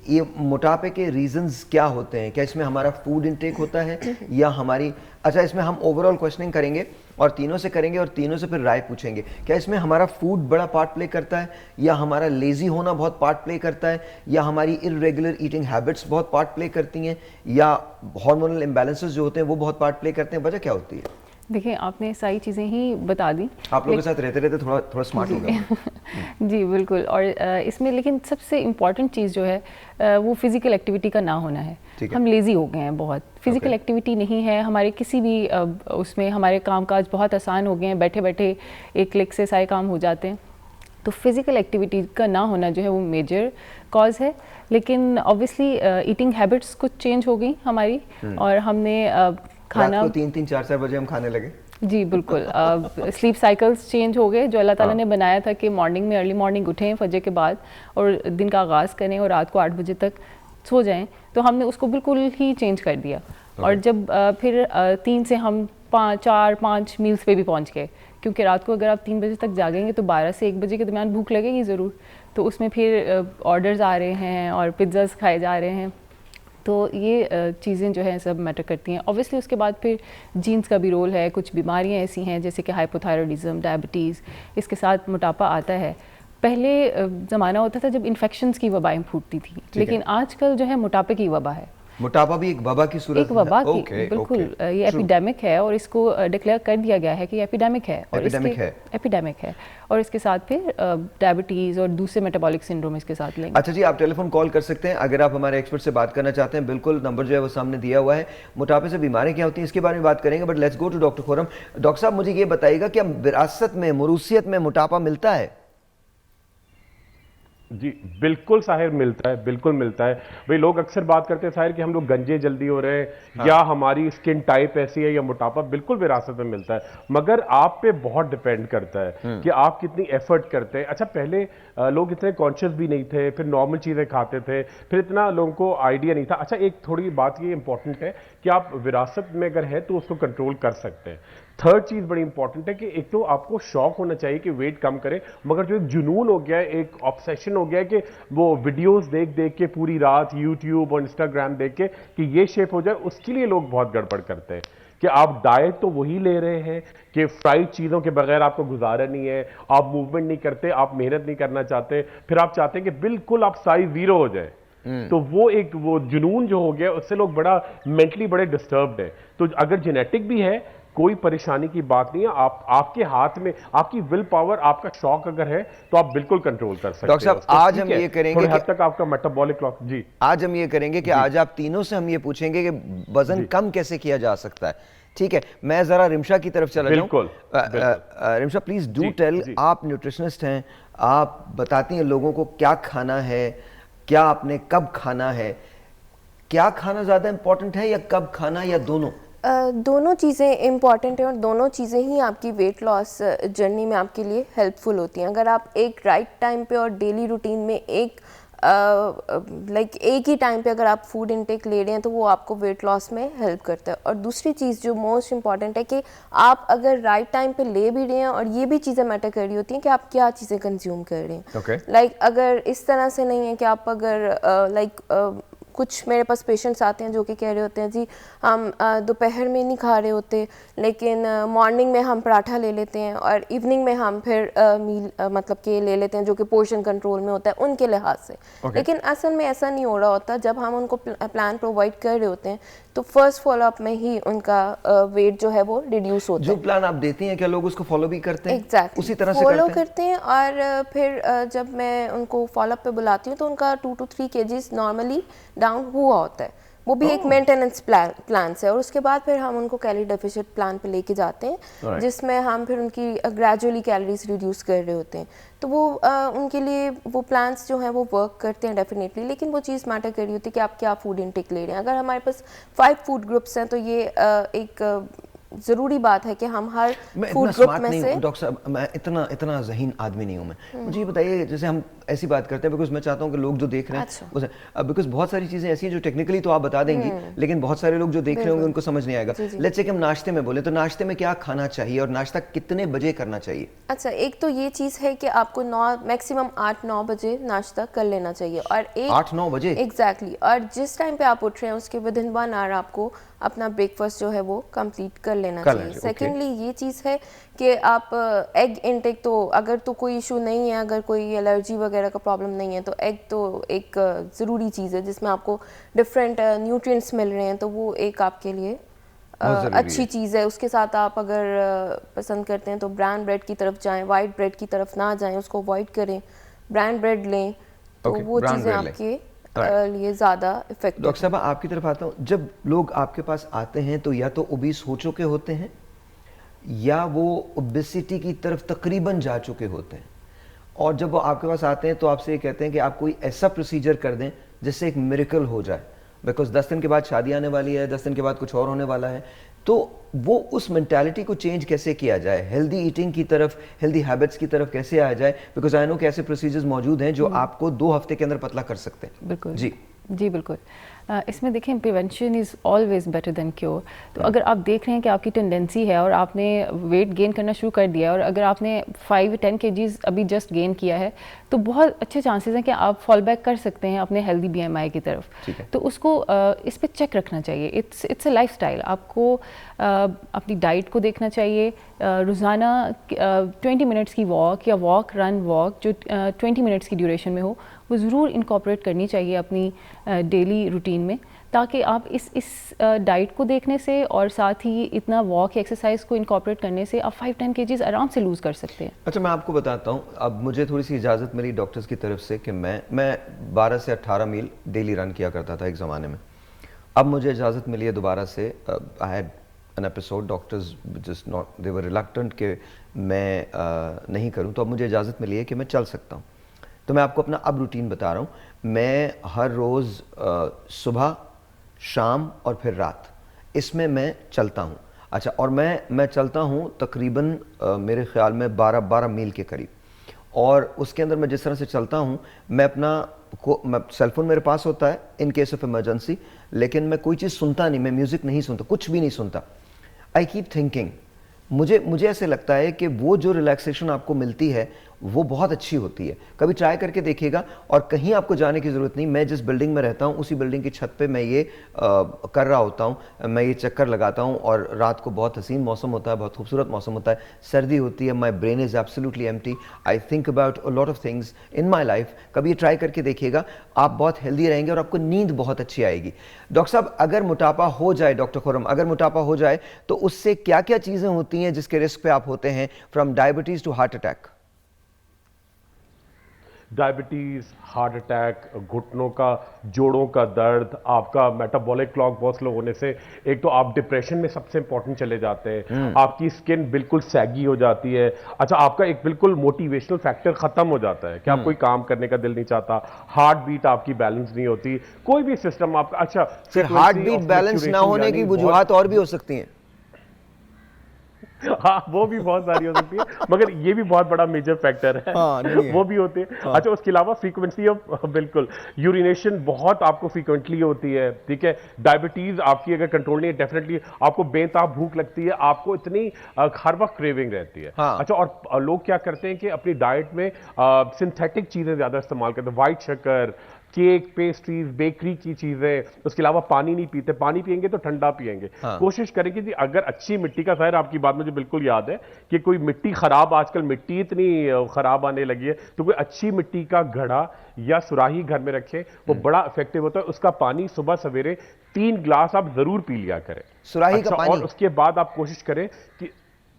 ये मोटापे के रीजंस क्या होते हैं? क्या इसमें हमारा फूड इनटेक होता है या हमारी, अच्छा इसमें हम ओवरऑल क्वेश्चनिंग करेंगे और तीनों से करेंगे और तीनों से फिर राय पूछेंगे। क्या इसमें हमारा फूड बड़ा पार्ट प्ले करता है या हमारा लेजी होना बहुत पार्ट प्ले करता है या हमारी इरेगुलर ईटिंग हैबिट्स बहुत पार्ट प्ले करती हैं या हार्मोनल इम्बैलेंसेस जो होते हैं वो बहुत पार्ट प्ले करते हैं? वजह क्या होती है? देखिए, आपने सारी चीज़ें ही बता दी। आप लोगों के साथ रहते रहते थोड़ा स्मार्ट हो गया। जी बिल्कुल। और इसमें लेकिन सबसे इम्पॉर्टेंट चीज़ जो है वो फिज़िकल एक्टिविटी का ना होना है। हम लेज़ी हो गए हैं बहुत, फिज़िकल एक्टिविटी नहीं है हमारे किसी भी उसमें। हमारे कामकाज बहुत आसान हो गए हैं, बैठे बैठे एक क्लिक से सारे काम हो जाते हैं। तो फिज़िकल एक्टिविटी का ना होना जो है वो मेजर कॉज है। लेकिन ऑब्वियसली ईटिंग हैबिट्स कुछ चेंज हो गई हमारी और हमने खाना 3-3, 4-4 बजे हम खाने लगे। जी बिल्कुल। स्लीप साइकिल्स चेंज हो गए जो अल्लाह ताला ने बनाया था कि मॉर्निंग में अर्ली मॉर्निंग उठें फजर के बाद और दिन का आगाज़ करें और रात को 8 बजे तक सो जाएं, तो हमने उसको बिल्कुल ही चेंज कर दिया। और जब फिर 3 से हम 4-5 मील्स पे भी पहुंच गए, क्योंकि रात को अगर आप 3 बजे तक जागेंगे तो 12 से 1 बजे के दरमियान भूख लगेगी ज़रूर। तो उसमें फिर ऑर्डर्स आ रहे हैं और पिज़्ज़ास खाए जा रहे हैं। तो ये चीज़ें जो हैं सब मैटर करती हैं। ऑब्वियसली उसके बाद फिर जीन्स का भी रोल है। कुछ बीमारियां ऐसी हैं जैसे कि हाइपोथायरॉयडिज्म, डायबिटीज़, इसके साथ मोटापा आता है। पहले ज़माना होता था जब इन्फेक्शंस की वबाएं फूटती थी, लेकिन आजकल जो है मोटापे की वबा है। मोटापा भी एक वबा की सूरत, एक वबा की बिल्कुल ये एपिडेमिक है और इसको डिक्लेयर कर दिया गया है कि एपिडेमिक है और एपिडेमिक है और इसके साथ फिर डायबिटीज़ और दूसरे मेटाबॉलिक सिंड्रोम इसके साथ लेंगे। अच्छा जी, आप टेलीफोन कॉल कर सकते हैं अगर आप हमारे एक्सपर्ट से बात करना चाहते हैं। बिल्कुल, नंबर जो है वो सामने दिया हुआ है। मोटापे से बीमारियां क्या होती हैं इसके बारे में बात करेंगे, but let's go to doctor Khurram. Doctor साहब, मुझे ये बताइएगा क्या विरासत में, मुरूसियत में मोटापा मिलता है? जी बिल्कुल साहिर, मिलता है, बिल्कुल मिलता है। भाई लोग अक्सर बात करते हैं साहिर कि हम लोग गंजे जल्दी हो रहे हैं या हमारी स्किन टाइप ऐसी है या मोटापा, बिल्कुल विरासत में मिलता है, मगर आप पे बहुत डिपेंड करता है कि आप कितनी एफर्ट करते हैं। अच्छा, पहले लोग इतने कॉन्शियस भी नहीं थे, फिर नॉर्मल चीज़ें खाते थे, फिर इतना लोगों को आइडिया नहीं था। अच्छा, एक थोड़ी बात ये इंपॉर्टेंट है कि आप विरासत में अगर है तो उसको कंट्रोल कर सकते हैं। थर्ड चीज बड़ी इंपॉर्टेंट है कि एक तो आपको शौक होना चाहिए कि वेट कम करें, मगर जो एक जुनून हो गया है, एक ऑब्सेशन हो गया है कि वो वीडियोस देख देख के पूरी रात यूट्यूब और इंस्टाग्राम देख के कि ये शेप हो जाए, उसके लिए लोग बहुत गड़बड़ करते हैं कि आप डाइट तो वही ले रहे हैं कि फ्राइड चीज़ों के बगैर आपको गुजारा नहीं है, आप मूवमेंट नहीं करते, आप मेहनत नहीं करना चाहते, फिर आप चाहते हैं कि बिल्कुल आप साइज 0 हो जाए। तो वो जुनून जो हो गया उससे लोग बड़ा मेंटली बड़े डिस्टर्ब्ड है। तो अगर जेनेटिक भी है कोई परेशानी की बात नहीं है, आपके हाथ में आपकी विल पावर, आपका शौक अगर है तो आप बिल्कुल कंट्रोल कर सकते हैं। डॉक्टर साहब, आज हम ये करेंगे थोड़े कि हद तक आपका मेटाबॉलिक क्लॉक जी आज हम ये करेंगे कि आज आप तीनों से हम ये पूछेंगे कि वजन कम कैसे किया जा सकता है। ठीक है, मैं जरा रिमशा की तरफ चला जाऊं। बिल्कुल, रिमशा प्लीज डू जी, टेल, जी। आप न्यूट्रिशनिस्ट हैं, आप बताती हैं लोगों को क्या खाना है, क्या आपने कब खाना है, क्या खाना ज्यादा इंपॉर्टेंट है या कब खाना, या दोनों? दोनों चीज़ें इम्पॉर्टेंट हैं और दोनों चीज़ें ही आपकी वेट लॉस जर्नी में आपके लिए हेल्पफुल होती हैं। अगर आप एक राइट टाइम पे और डेली रूटीन में एक ही टाइम पे अगर आप फूड इनटेक ले रहे हैं तो वो आपको वेट लॉस में हेल्प करता है। और दूसरी चीज़ जो मोस्ट इम्पॉर्टेंट है कि आप अगर राइट टाइम पे ले भी रहे हैं, और ये भी चीज़ें मैटर कर रही होती हैं कि आप क्या चीज़ें कंज्यूम कर रहे हैं। Okay. अगर इस तरह से नहीं है कि आप अगर कुछ मेरे पास पेशेंट्स आते हैं जो कि कह रहे होते हैं जी हम दोपहर में नहीं खा रहे होते, लेकिन मॉर्निंग में हम पराठा ले लेते हैं और इवनिंग में हम फिर मील मतलब के ले लेते हैं जो कि पोर्शन कंट्रोल में होता है उनके लिहाज से। लेकिन असल में ऐसा नहीं हो रहा होता। जब हम उनको प्लान प्रोवाइड कर रहे होते हैं तो फर्स्ट फॉलोअप में ही उनका वेट जो है वो रिड्यूस होता है। जो प्लान आप देती हैं क्या लोग उसको फॉलो भी करते हैं? एग्जैक्टली, उसी तरह से फॉलो करते हैं? और फिर जब मैं उनको फॉलोअप पे बुलाती हूँ तो उनका 2 to 3 kgs नॉर्मली डाउन हुआ होता है। वो भी एक मेंटेनेंस प्लान से, और उसके बाद फिर हम उनको कैलोरी डेफिसिट प्लान पे लेके जाते हैं जिसमें हम फिर उनकी ग्रेजुअली कैलोरीज रिड्यूस कर रहे होते हैं। तो वो उनके लिए वो प्लान्स जो हैं वो वर्क करते हैं डेफिनेटली, लेकिन वो चीज़ मैटर कर रही होती है कि आप क्या फूड इनटेक ले रहे हैं। अगर हमारे पास 5 फूड ग्रुप्स हैं तो ये एक ज़रूरी बात है कि हम हर फूड ग्रुप में से। डॉक्टर साहब, मैं इतना ज़हीन आदमी नहीं हूँ मैं। मुझे ये बताइए, जैसे हम ऐसी बात करते हैं बिकॉज मैं चाहता हूँ कि लोग जो देख रहे हैं, बिकॉज बहुत सारी चीज़ें ऐसी हैं जो टेक्निकली तो आप बता देंगी, लेकिन बहुत सारे लोग जो देख रहे होंगे उनको समझ नहीं आएगा। लेट्स से कि हम नाश्ते में बोले तो नाश्ते में क्या खाना चाहिए और नाश्ता कितने बजे करना चाहिए? अच्छा, एक तो ये चीज़ है कि आपको मैक्सिमम 8-9 बजे नाश्ता कर लेना चाहिए। और 8-9 बजे एग्जैक्टली। और जिस टाइम पे आप उठ रहे हैं उसके विद इन 1 आवर आपको अपना ब्रेकफास्ट जो है वो कंप्लीट कर लेना चाहिए। सेकेंडली ये चीज़ है कि आप एग इनटेक, तो अगर तो कोई इशू नहीं है, अगर कोई एलर्जी वगैरह का प्रॉब्लम नहीं है तो एग तो एक ज़रूरी चीज़ है जिसमें आपको डिफरेंट न्यूट्रिएंट्स मिल रहे हैं, तो वो एक आपके लिए अच्छी चीज़ है। उसके साथ आप अगर पसंद करते हैं तो ब्राउन ब्रेड की तरफ जाएं, वाइट ब्रेड की तरफ ना जाएं, उसको अवॉइड करें, ब्राउन ब्रेड लें, तो वो चीज़ें आपके लिए ज़्यादा इफेक्टिव। डॉक्टर साहब, आपकी तरफ आता हूँ। जब लोग आपके पास आते हैं तो या तो ओबीस हो चुके होते हैं या वो ओबेसिटी की तरफ तकरीबन जा चुके होते हैं, और जब वो आपके पास आते हैं तो आपसे ये कहते हैं कि आप कोई ऐसा प्रोसीजर कर दें जिससे एक मिरेकल हो जाए, बिकॉज 10 दिन के बाद शादी आने वाली है, 10 दिन के बाद कुछ और होने वाला है। तो वो उस मेंटालिटी को चेंज कैसे किया जाए, हेल्दी ईटिंग की तरफ, हेल्दी हैबिट्स की तरफ कैसे आया जाए? बिकॉज आई नो कि ऐसे प्रोसीजर्स मौजूद हैं जो आपको 2 हफ्ते के अंदर पतला कर सकते हैं। बिल्कुल जी बिल्कुल। इसमें देखें, prevention is always better than cure. तो अगर आप देख रहे हैं कि आपकी टेंडेंसी है और आपने वेट गेन करना शुरू कर दिया है, और अगर आपने 5-10 kgs अभी जस्ट गेन किया है, तो बहुत अच्छे चांसेस हैं कि आप फॉल बैक कर सकते हैं अपने हेल्दी BMI की तरफ। तो उसको इस पर चेक रखना चाहिए। It's a lifestyle. आपको अपनी डाइट को देखना चाहिए। रोज़ाना 20 मिनट्स की वॉक या रन वॉक जो 20 मिनट्स की ड्यूरेशन में हो, वो ज़रूर इनकॉर्पोरेट करनी चाहिए अपनी डेली रूटीन में, ताकि आप इस डाइट को देखने से और साथ ही इतना वॉक एक्सरसाइज को इनकॉर्पोरेट करने से आप 5-10 kgs आराम से लूज़ कर सकते हैं। अच्छा, मैं आपको बताता हूँ, अब मुझे थोड़ी सी इजाज़त मिली डॉक्टर्स की तरफ से कि मैं 12 से 18 मील डेली रन किया करता था एक ज़माने में। अब मुझे इजाज़त मिली है दोबारा से। I had an episode, doctors just not, they were reluctant कि मैं नहीं करूँ, तो अब मुझे इजाज़त मिली है कि मैं चल सकता हूँ। तो मैं आपको अपना अब रूटीन बता रहा हूँ। मैं हर रोज़ सुबह, शाम और फिर रात, इसमें मैं चलता हूँ। अच्छा, और मैं चलता हूँ तकरीबन मेरे ख्याल में 12 मील के करीब। और उसके अंदर मैं जिस तरह से चलता हूँ, मैं अपना सेलफोन मेरे पास होता है इन केस ऑफ इमरजेंसी, लेकिन मैं कोई चीज़ सुनता नहीं, मैं म्यूज़िक नहीं सुनता, कुछ भी नहीं सुनता। आई कीप थिंकिंग मुझे ऐसे लगता है कि वो जो रिलैक्सेशन आपको मिलती है वो बहुत अच्छी होती है। कभी ट्राई करके देखिएगा, और कहीं आपको जाने की ज़रूरत नहीं। मैं जिस बिल्डिंग में रहता हूँ उसी बिल्डिंग की छत पे मैं ये कर रहा होता हूँ, मैं ये चक्कर लगाता हूँ, और रात को बहुत हसीन मौसम होता है, बहुत खूबसूरत मौसम होता है, सर्दी होती है, my brain is absolutely empty, I think about a lot of things in my life. कभी ये ट्राई करके देखिएगा, आप बहुत हेल्दी रहेंगे और आपको नींद बहुत अच्छी आएगी। डॉक्टर साहब, अगर मोटापा हो जाए, डॉक्टर खुर्रम, अगर मोटापा हो जाए तो उससे क्या क्या चीज़ें होती हैं जिसके रिस्क पे आप होते हैं, from diabetes to heart attack? Diabetes, heart attack, घुटनों का, जोड़ों का दर्द, आपका मेटाबॉलिक क्लॉक बहुत स्लो होने से एक तो आप डिप्रेशन में सबसे इंपॉर्टेंट चले जाते हैं, आपकी स्किन बिल्कुल सैगी हो जाती है। अच्छा, आपका एक बिल्कुल मोटिवेशनल फैक्टर खत्म हो जाता है कि आप कोई काम करने का दिल नहीं चाहता, हार्ट बीट आपकी बैलेंस नहीं होती, कोई भी सिस्टम आपका। अच्छा, सिर्फ हार्ट बीट बैलेंस ना होने की वजूहात और भी हो सकती हैं। हाँ, वो भी बहुत सारी हो सकती है, मगर ये भी बहुत बड़ा मेजर फैक्टर है। हाँ, नहीं है। वो भी होते हैं। हाँ। अच्छा, उसके अलावा फ्रीक्वेंसी ऑफ, बिल्कुल, यूरिनेशन बहुत आपको फ्रीक्वेंटली होती है, ठीक है। डायबिटीज आपकी अगर कंट्रोल नहीं है, डेफिनेटली आपको बेताब भूख लगती है, आपको इतनी हर वक्त क्रेविंग रहती है। हाँ। अच्छा, और लोग क्या करते हैं कि अपनी डाइट में सिंथेटिक चीजें ज्यादा इस्तेमाल करते हैं, व्हाइट शक्कर, केक, पेस्ट्रीज, बेकरी की चीजें, उसके अलावा पानी नहीं पीते। पानी पियेंगे तो ठंडा पियेंगे। हाँ। कोशिश करें कि जी अगर अच्छी मिट्टी का, ज़ाहिर आपकी बात मुझे बिल्कुल याद है कि कोई मिट्टी खराब, आजकल मिट्टी इतनी खराब आने लगी है, तो कोई अच्छी मिट्टी का घड़ा या सुराही घर में रखें, वो बड़ा इफेक्टिव होता है। उसका पानी सुबह सवेरे 3 ग्लास आप जरूर पी लिया करें। सुराही का पानी? और उसके बाद आप कोशिश करें कि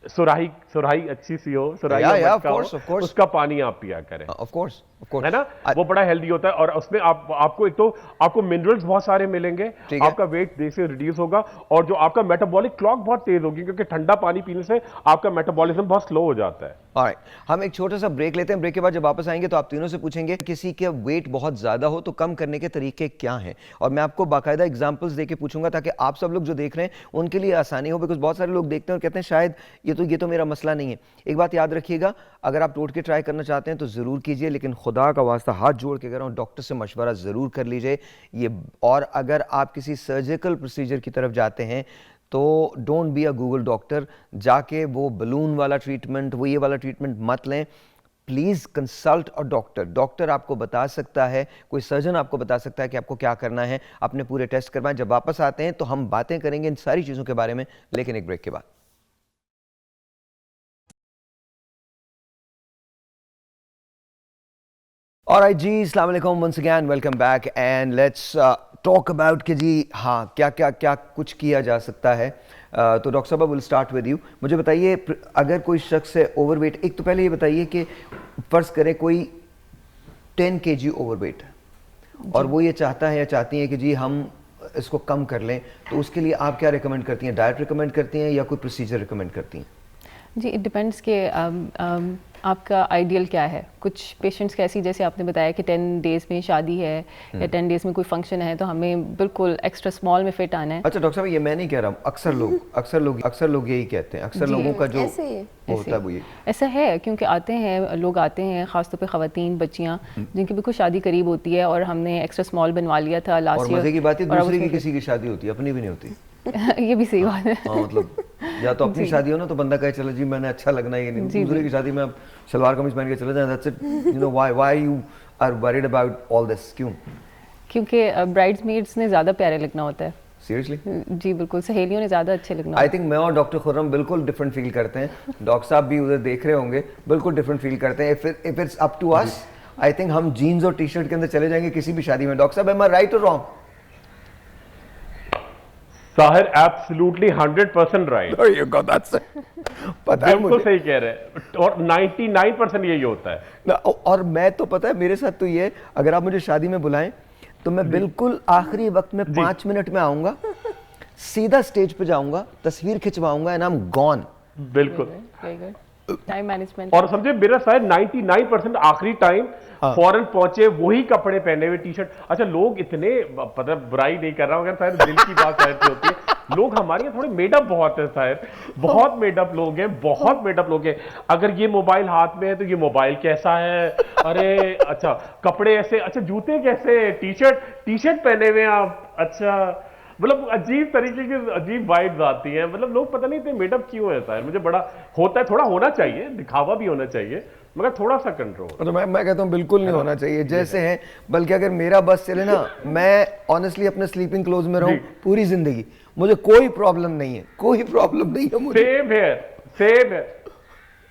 सुराही अच्छी सी हो, सुराही Yeah, मटका of हो, course. उसका पानी आप पिया करें, ऑफ कोर्स, है ना। वो बड़ा हेल्दी होता है, और उसमें आपको एक तो आपको मिनरल्स बहुत सारे मिलेंगे, ठीक है। आपका वेट देर से रिड्यूस होगा, और जो आपका मेटाबॉलिक क्लॉक बहुत तेज होगी, क्योंकि ठंडा पानी पीने से आपका मेटाबॉलिज्म बहुत स्लो हो जाता है। ऑलराइट, हम एक छोटा सा ब्रेक लेते हैं। ब्रेक के बाद जब वापस आएंगे तो आप तीनों से पूछेंगे किसी के वेट बहुत ज़्यादा हो तो कम करने के तरीके क्या हैं, और मैं आपको बाकायदा एग्जांपल्स देके पूछूंगा ताकि आप सब लोग जो देख रहे हैं उनके लिए आसानी हो, बिकॉज बहुत सारे लोग देखते हैं और कहते हैं शायद ये तो मेरा मसला नहीं है। एक बात याद रखिएगा, अगर आप टोटके ट्राई करना चाहते हैं तो ज़रूर कीजिए, लेकिन खुदा का वास्ता हाथ जोड़ के कह रहा हूँ, डॉक्टर से मशवरा ज़रूर कर लीजिए ये। और अगर आप किसी सर्जिकल प्रोसीजर की तरफ जाते हैं तो don't be a Google doctor, जाके वो बलून वाला ट्रीटमेंट, वो ये वाला ट्रीटमेंट मत लें। Please consult a doctor. Doctor आपको बता सकता है, कोई सर्जन आपको बता सकता है कि आपको क्या करना है। अपने पूरे टेस्ट करवाएं। जब वापस आते हैं तो हम बातें करेंगे इन सारी चीज़ों के बारे में, लेकिन एक ब्रेक के बाद। ऑलराइट जी, अस्सलाम वालेकुम, once again welcome back, and let's talk about कि जी हाँ क्या कुछ किया जा सकता है। तो डॉक्टर साहब, विल स्टार्ट विद यू। मुझे बताइए, अगर कोई शख्स है ओवरवेट, एक तो पहले ये बताइए कि फ़र्ज़ करें कोई 10 kg ओवरवेट है और वो ये चाहता है या चाहती है कि जी हम इसको कम कर लें, तो उसके लिए आप क्या रिकमेंड करती हैं? डाइट रिकमेंड करती हैं या कोई प्रोसीजर रिकमेंड करती हैं? जी, इट डिपेंड्स कि आपका आइडियल क्या है। कुछ पेशेंट्स कैसी, जैसे आपने बताया कि 10 डेज़ में शादी है या 10 डेज़ में कोई फंक्शन है, तो हमें बिल्कुल एक्स्ट्रा स्मॉल में फिट आना है। अच्छा डॉक्टर साहब, ये मैं नहीं कह रहा हूँ, अक्सर लोग यही कहते हैं, अक्सर लोगों का जो होता है वो ये ऐसा है, क्योंकि लोग आते हैं ख़ासतौर पे ख़वातीन, बच्चियाँ जिनकी बिल्कुल शादी करीब होती है, और हमने एक्स्ट्रा स्मॉल बनवा लिया था लास्ट ईयर। और मजे की बात है, दूसरे की किसी की शादी होती है, अपनी भी नहीं होती। ये भी सही बात है। हाँ, मतलब या तो अपनी शादी हो ना तो बंदा कहे चलो जी मैंने अच्छा लगना है, ये नहीं। दूसरे की शादी में आप सलवार कमीज पहन के चले जाएं, that's it. You know why you are worried about all this? क्यों? क्योंकि ब्राइड्समेड्स ने ज़्यादा प्यारे लगना होता है। सीरियसली? जी बिल्कुल, सहेलियों ने ज़्यादा अच्छे लगना। आई थिंक मैं और डॉक्टर खुर्रम बिल्कुल डिफरेंट फील करते हैं। डॉक्टर साहब भी उधर देख रहे होंगे, बिल्कुल डिफरेंट फील करते हैं। If it's up to us, I think हम जीन्स और टी शर्ट के अंदर चले जाएंगे किसी भी शादी में। डॉक्टर साहब, एम आई राइट और रॉन्ग? Sahir absolutely 100% right. पता है बिल्कुल सही कह रहे हैं, और 99% यही होता है ना। और मैं तो पता है मेरे साथ तो ये, अगर आप मुझे शादी में बुलाएं तो मैं बिल्कुल आखिरी वक्त में 5 मिनट में आऊंगा, सीधा स्टेज पे जाऊंगा, तस्वीर खिंचवाऊंगा एंड आई एम गॉन। बिल्कुल, टाइम मैनेजमेंट। और समझे मेरा शायद 99% आखिरी टाइम फौरन पहुंचे, वही कपड़े पहने हुए, टी शर्ट। अच्छा, लोग इतने, पता बुराई नहीं कर रहा हूं, शायद दिल की बात शायद होती है, लोग हमारे यहाँ थोड़े मेडअप बहुत है शायद, बहुत मेडअप लोग हैं, बहुत मेडअप लोग हैं। अगर ये मोबाइल हाथ में है तो ये मोबाइल कैसा है, अरे अच्छा कपड़े ऐसे, अच्छा जूते कैसे, टी शर्ट पहने हुए आप, अच्छा मतलब अजीब तरीके की अजीब वाइब्स आती हैं, मतलब लोग पता नहीं इतने मेडअप क्यों है सर, मुझे बड़ा होता है, थोड़ा होना चाहिए, दिखावा भी होना चाहिए, मगर थोड़ा सा कंट्रोल। तो मैं कहता हूँ बिल्कुल नहीं होना चाहिए जैसे हैं, बल्कि अगर मेरा बस चले ना, मैं ऑनेस्टली अपने स्लीपिंग क्लोज में रहूं पूरी जिंदगी, मुझे कोई प्रॉब्लम नहीं है, कोई प्रॉब्लम नहीं है मुझे। सेम है।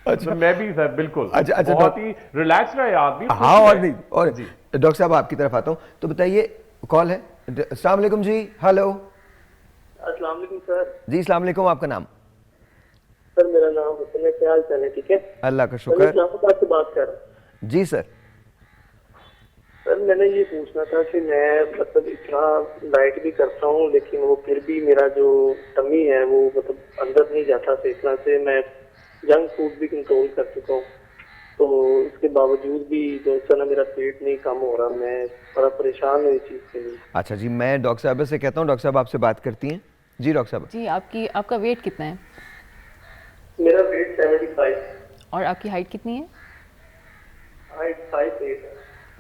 अच्छा, मैं भी सर बिल्कुल। अच्छा, बहुत ही रिलैक्स रहे आदमी। हाँ, और नहीं, और डॉक्टर साहब आपकी तरफ आता हूँ, तो बताइए, कॉल है। अस्सलाम वालेकुम जी, हेलो। अस्सलाम वालेकुम सर। जी अस्सलाम वालेकुम, आपका नाम? सर मेरा नाम हुसैन है, क्या हाल चाल है? ठीक है, अल्लाह का मैं शुक्र। इस्लामाबाद से बात कर रहा हूँ। जी सर। सर मैंने ये पूछना था कि मैं मतलब इतना डाइट भी करता हूँ, लेकिन वो फिर भी मेरा जो टमी है वो मतलब अंदर नहीं जाता सही तरह से। मैं जंक फूड भी कंट्रोल कर चुका हूँ, तो इसके बावजूद भी जो है मेरा पेट नहीं कम हो रहा। मैं बड़ा परेशान हूँ इस चीज़ के लिए। अच्छा जी, मैं डॉक्टर साहब से कहता हूँ, डॉक्टर साहब आपसे बात करती हैं। जी डॉक्टर साहब। जी, आपका वेट कितना है? मेरा वेट 75। और आपकी हाइट कितनी है? हाइट 5'8" है।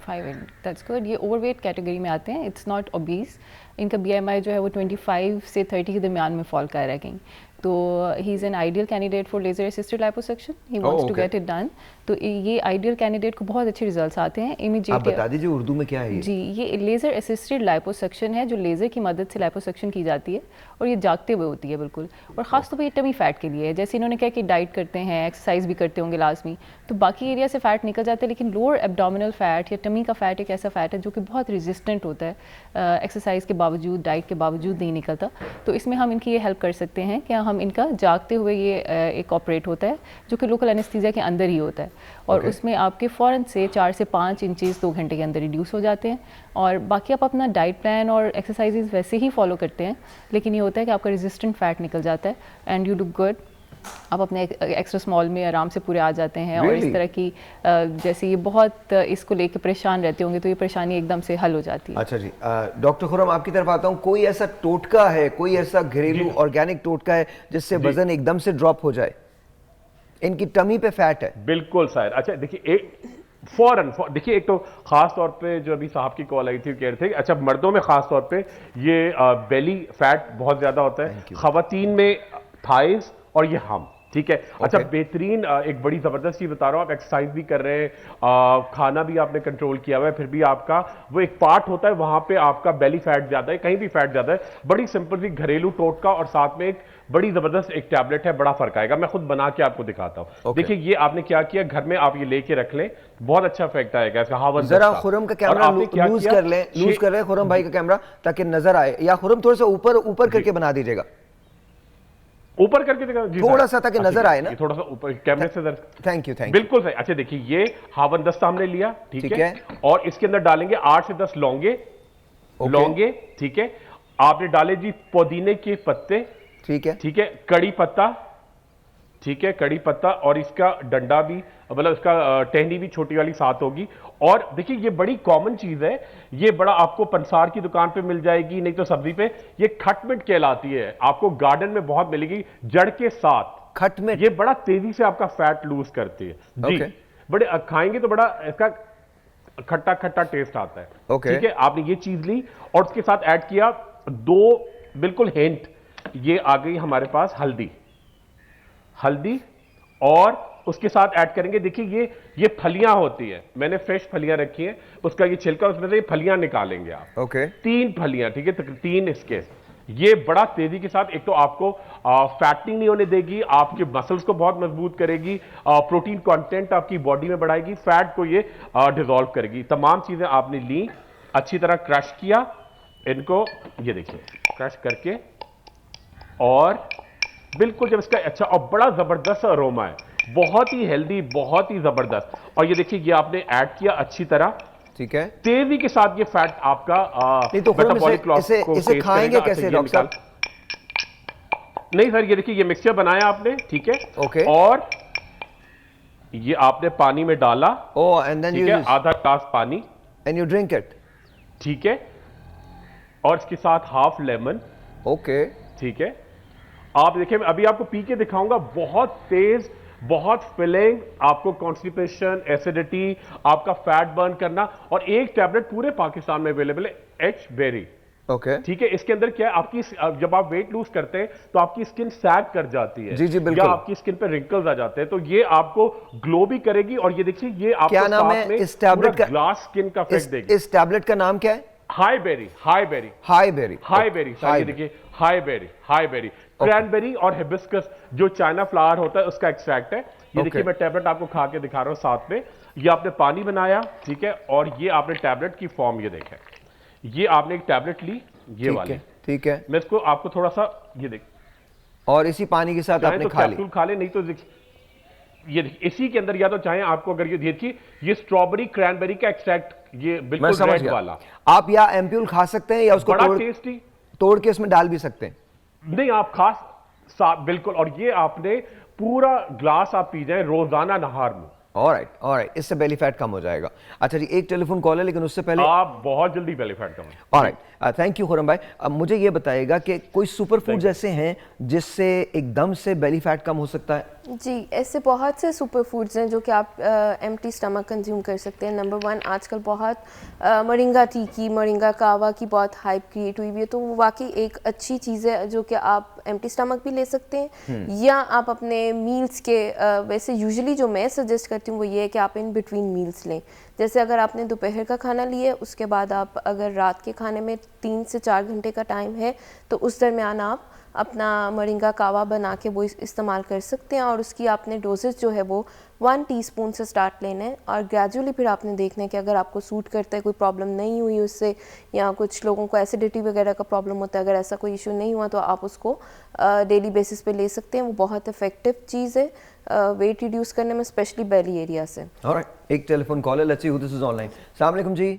5'8", दैट्स गुड। ये ओवरवेट कैटेगरी में आते हैं, इट्स नॉट ओबीस। इनका BMI जो है वो 25 से 30 के दरमियान में फॉल कर रहा है कहीं। तो he is an ideal candidate for laser assisted liposuction, he wants to get it done. तो ये आइडियल कैंडिडेट को बहुत अच्छे रिजल्ट्स आते हैं आप इमीडिएट। बता दीजिए उर्दू में क्या है ये? जी, ये लेज़र असिस्टेड लाइपोसक्शन है, जो लेज़र की मदद से लाइपोसक्शन की जाती है, और ये जागते हुए होती है बिल्कुल। और ख़ास तौर पर ये टमी फैट के लिए है। जैसे इन्होंने कहा कि डाइट करते हैं, एक्सरसाइज भी करते होंगे लाजमी, तो बाकी एरिया से फ़ैट निकल जाता है, लेकिन लोअर एब्डोमिनल फ़ैट या टमी का फ़ैट एक ऐसा फ़ैट है जो कि बहुत रेजिस्टेंट होता है, एक्सरसाइज के बावजूद, डाइट के बावजूद नहीं निकलता। तो इसमें हम इनकी ये हेल्प कर सकते हैं कि हम इनका जागते हुए ये एक ऑपरेट होता है, जो कि लोकल एनेस्थीसिया के अंदर ही होता है, और उसमें आपके फ़ौरन से 4 से 5 इंचेस 2 घंटे के अंदर रिड्यूस हो जाते हैं। और बाकी आप अपना डाइट प्लान और एक्सरसाइजेज वैसे ही फॉलो करते हैं, लेकिन ये होता है कि आपका रेजिस्टेंट फ़ैट निकल जाता है एंड यू डू गुड। आप अपने एक्स्ट्रा स्मॉल में आराम से पूरे आ जाते हैं। और इस तरह की जैसे ये बहुत इसको लेके परेशान रहते होंगे, तो ये परेशानी एकदम से हल हो जाती है। अच्छा जी, डॉक्टर खुरम आपकी तरफ आता हूँ, कोई ऐसा टोटका है, कोई ऐसा घरेलू ऑर्गेनिक टोटका है जिससे वजन एकदम से ड्रॉप हो जाए? इनकी टमी पे फैट है। बिल्कुल सर। अच्छा देखिए, फौरन देखिए, एक तो खास तौर पे जो अभी साहब की कॉल आई थी, कह रहे थे अच्छा मर्दों में खास तौर पे ये बेली फैट बहुत ज्यादा होता है, खवातीन में थाइस और ये हम, ठीक है। अच्छा, बेहतरीन एक बड़ी जबरदस्त चीज बता रहा हूँ, आप एक्सरसाइज भी कर रहे हैं, खाना भी आपने कंट्रोल किया हुआ है, फिर भी आपका वो एक पार्ट होता है वहां पे आपका बेली फैट ज्यादा है, कहीं भी फैट ज्यादा है। बड़ी सिंपल सी घरेलू टोटका और साथ में एक बड़ी जबरदस्त एक टैबलेट है, बड़ा फर्क आएगा। मैं खुद बना के आपको दिखाता हूँ। देखिए, ये आपने क्या किया, घर में आप ये लेके रख लें, बहुत अच्छा इफेक्ट आएगा इसका। हाँ, जरा खुरम का कैमरा लूज कर लें, लूज कर रहे हैं खुरम भाई का कैमरा, ताकि नजर आए, या खुरम थोड़ा सा ऊपर करके बना दीजिएगा, ऊपर करके दिखा थोड़ा सा, ताकि नजर आए ना, थोड़ा सा ऊपर कैमरे से। थैंक यू बिल्कुल सही। अच्छा देखिए, ये हावन दस्ता हमने लिया, ठीक है, और इसके अंदर डालेंगे 8 से 10 लौंगे, लौंगे, ठीक है। आपने डाले जी पुदीने के पत्ते, ठीक है, ठीक है, कड़ी पत्ता, ठीक है, कड़ी पत्ता, और इसका डंडा भी, मतलब इसका टहनी भी छोटी वाली साथ होगी। और देखिए, ये बड़ी कॉमन चीज है, ये बड़ा आपको पंसार की दुकान पे मिल जाएगी, नहीं तो सब्जी पे। ये खटमिट कहलाती है, आपको गार्डन में बहुत मिलेगी, जड़ के साथ खटमिट। ये बड़ा तेजी से आपका फैट लूज करती है जी। बड़े खाएंगे तो बड़ा इसका खट्टा खट्टा टेस्ट आता है, ठीक है। आपने ये चीज ली और उसके साथ ऐड किया 2 बिल्कुल हिंट, ये आ गई हमारे पास हल्दी, हल्दी, और उसके साथ ऐड करेंगे, देखिए ये फलियां होती है, मैंने फ्रेश फलियां रखी हैं, उसका ये छिलका, उसमें से ये फलियां निकालेंगे आप, 3 फलियां, ठीक है, 3 इसके। ये बड़ा तेजी के साथ, एक तो आपको फैटिंग नहीं होने देगी, आपके मसल्स को बहुत मजबूत करेगी, प्रोटीन कंटेंट आपकी बॉडी में बढ़ाएगी, फैट को ये डिसॉल्व करेगी। तमाम चीजें आपने ली, अच्छी तरह क्रश किया इनको, ये देखिए क्रश करके, और बिल्कुल जब इसका अच्छा और बड़ा जबरदस्त अरोमा है, बहुत ही हेल्दी, बहुत ही जबरदस्त। और ये देखिए, ये आपने ऐड किया अच्छी तरह, ठीक है, तेजी के साथ ये फैट आपका नहीं तो इसे खाएंगे कैसे डॉक्टर साहब? नहीं सर, ये देखिए, ये मिक्सचर बनाया आपने, ठीक है, ओके, और ये आपने पानी में डाला, एंड देन ठीक है, आधा ग्लास पानी, एंड यू ड्रिंक इट, ठीक है, और इसके साथ हाफ लेमन, ओके, ठीक है। आप देखिए, अभी आपको पी के दिखाऊंगा, बहुत तेज, बहुत फिलिंग, आपको कॉन्स्टिपेशन, एसिडिटी, आपका फैट बर्न करना, और एक टैबलेट पूरे पाकिस्तान में अवेलेबल है, एच बेरी, ओके ठीक है। इसके अंदर क्या है, आपकी जब आप वेट लूज करते हैं तो आपकी स्किन सैग कर जाती है, जी जी बिल्कुल, या आपकी स्किन पे रिंकल्स आ जाते हैं, तो ये आपको ग्लो भी करेगी। और ये देखिए, ये आपको क्या नाम है साथ में इस टैबलेट का? ग्लास स्किन का इफेक्ट देगी। इस टैबलेट का नाम क्या है? High berry, high berry, high berry, high berry. ये देखिए, high berry, high berry, cranberry और हिबिस्कस जो चाइना फ्लावर होता है उसका एक्सट्रैक्ट है। ये देखिए, मैं टैबलेट आपको खा के दिखा रहा हूं साथ में। ये आपने पानी बनाया, ठीक है, और ये आपने टैबलेट की फॉर्म, ये देखें, ये आपने एक टैबलेट ली, ये वाली, ठीक है। मैं इसको आपको थोड़ा सा ये देख, और इसी पानी के साथ आपने तो खा ली? कैप्सूल खा ले, नहीं तो ये देखिए, इसी के अंदर या तो चाहे आपको, अगर ये देखिए, ये स्ट्रॉबेरी क्रैनबेरी का एक्सट्रैक्ट, ये बिल्कुल रेड वाला। आप या एम्प्यूल खा सकते हैं या उसको बड़ा टेस्टी तोड़ के उसमें डाल भी सकते हैं। नहीं, आप खास बिल्कुल। और ये आपने पूरा ग्लास आप पी जाए रोजाना नहार में। ऑलराइट, इससे बेली फैट कम हो जाएगा। अच्छा जी, एक टेलीफोन कॉल है, लेकिन उससे पहले आप बहुत जल्दी belly fat come. Alright, thank you Khurram भाई। अब मुझे ये बताइएगा कि कोई सुपर फूड्स ऐसे हैं जिससे एकदम से बेली फैट कम हो सकता है? जी, ऐसे बहुत से सुपर फूड्स हैं जो कि आप एम्प्टी स्टमक कंज्यूम कर सकते हैं। नंबर 1, आजकल बहुत मोरिंगा टी की, मोरिंगा कावा की बहुत हाइप क्रिएट हुई हुई है, तो वो वाकई एक अच्छी चीज़ है जो कि आप एम्प्टी स्टमक भी ले सकते हैं, या आप अपने मील्स के वैसे यूजुअली जो मैं सजेस्ट करती हूँ वो ये है कि आप इन बिटवीन मील्स लें। जैसे अगर आपने दोपहर का खाना लिया, उसके बाद आप अगर रात के खाने में 3 से 4 घंटे का टाइम है, तो उस दरमियान आप अपना मोरिंगा कावा बना के वो इस्तेमाल कर सकते हैं। और उसकी आपने डोजेस जो है वो 1 टीस्पून से स्टार्ट लेना है, और ग्रेजुअली फिर आपने देखना है कि अगर आपको सूट करता है, कोई प्रॉब्लम नहीं हुई उससे, या कुछ लोगों को एसिडिटी वगैरह का प्रॉब्लम होता है, अगर ऐसा कोई इशू नहीं हुआ तो आप उसको डेली बेसिस पे ले सकते हैं। वो बहुत इफेक्टिव चीज़ है वेट रिड्यूस करने में, स्पेशली बेली एरिया से। ऑलराइट, एक टेलीफोन कॉल है, let's see who this is online. अस्सलाम वालेकुम जी।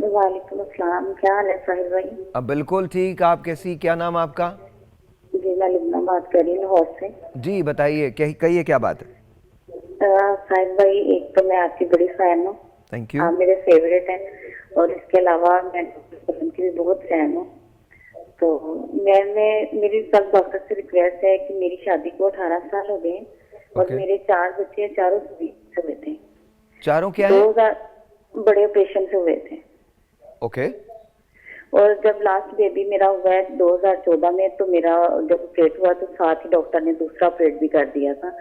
वालेकुम अस्सलाम, क्या हाल है साहिल भाई? अब बिल्कुल ठीक, आप कैसी, क्या नाम आपका? जी, मैं लिबना बात कर रही हूँ लाहौर से। जी बताइए, कहिए क्या बात है? साहिल भाई, एक तो मैं आपकी बड़ी फैन हूँ, थैंक यू। आप मेरे फेवरेट हैं, और इसके अलावा मैं की भी बहुत फैन हूँ। तो मेरी सब डॉक्टर से रिक्वेस्ट है कि मेरी शादी को 18 साल हो गए, और मेरे 4 बच्चे, चारों हुए थे। चारों क्या है? 2000 बड़े ऑपरेशन से हुए थे। ओके। और जब लास्ट बेबी मेरा हुआ है 2014 में, तो मेरा जब ऑपरेट हुआ तो साथ ही डॉक्टर ने दूसरा ऑपरेट भी कर दिया था।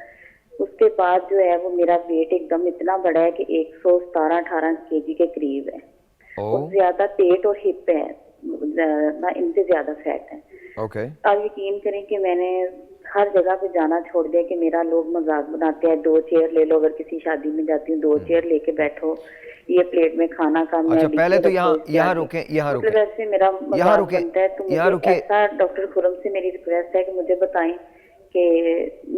उसके बाद जो है वो मेरा वेट एकदम इतना बड़ा है कि 117-18 केजी के करीब है, और ज्यादा पेट और हिप है ना, इनसे ज्यादा फैट है। ओके। आप यकीन करें कि मैंने हर जगह पे जाना छोड़ दिया कि मेरा लोग मजाक बनाते हैं, 2 चेयर ले लो, अगर किसी शादी में जाती हूँ 2 चेयर लेके बैठो, ये प्लेट में खाना का। अच्छा, पहले तो यहाँ रुके, वैसे मेरा मजाक बनता है, तो मुझे ऐसा डॉक्टर खुरम से मेरी रिक्वेस्ट है कि मुझे बताएं कि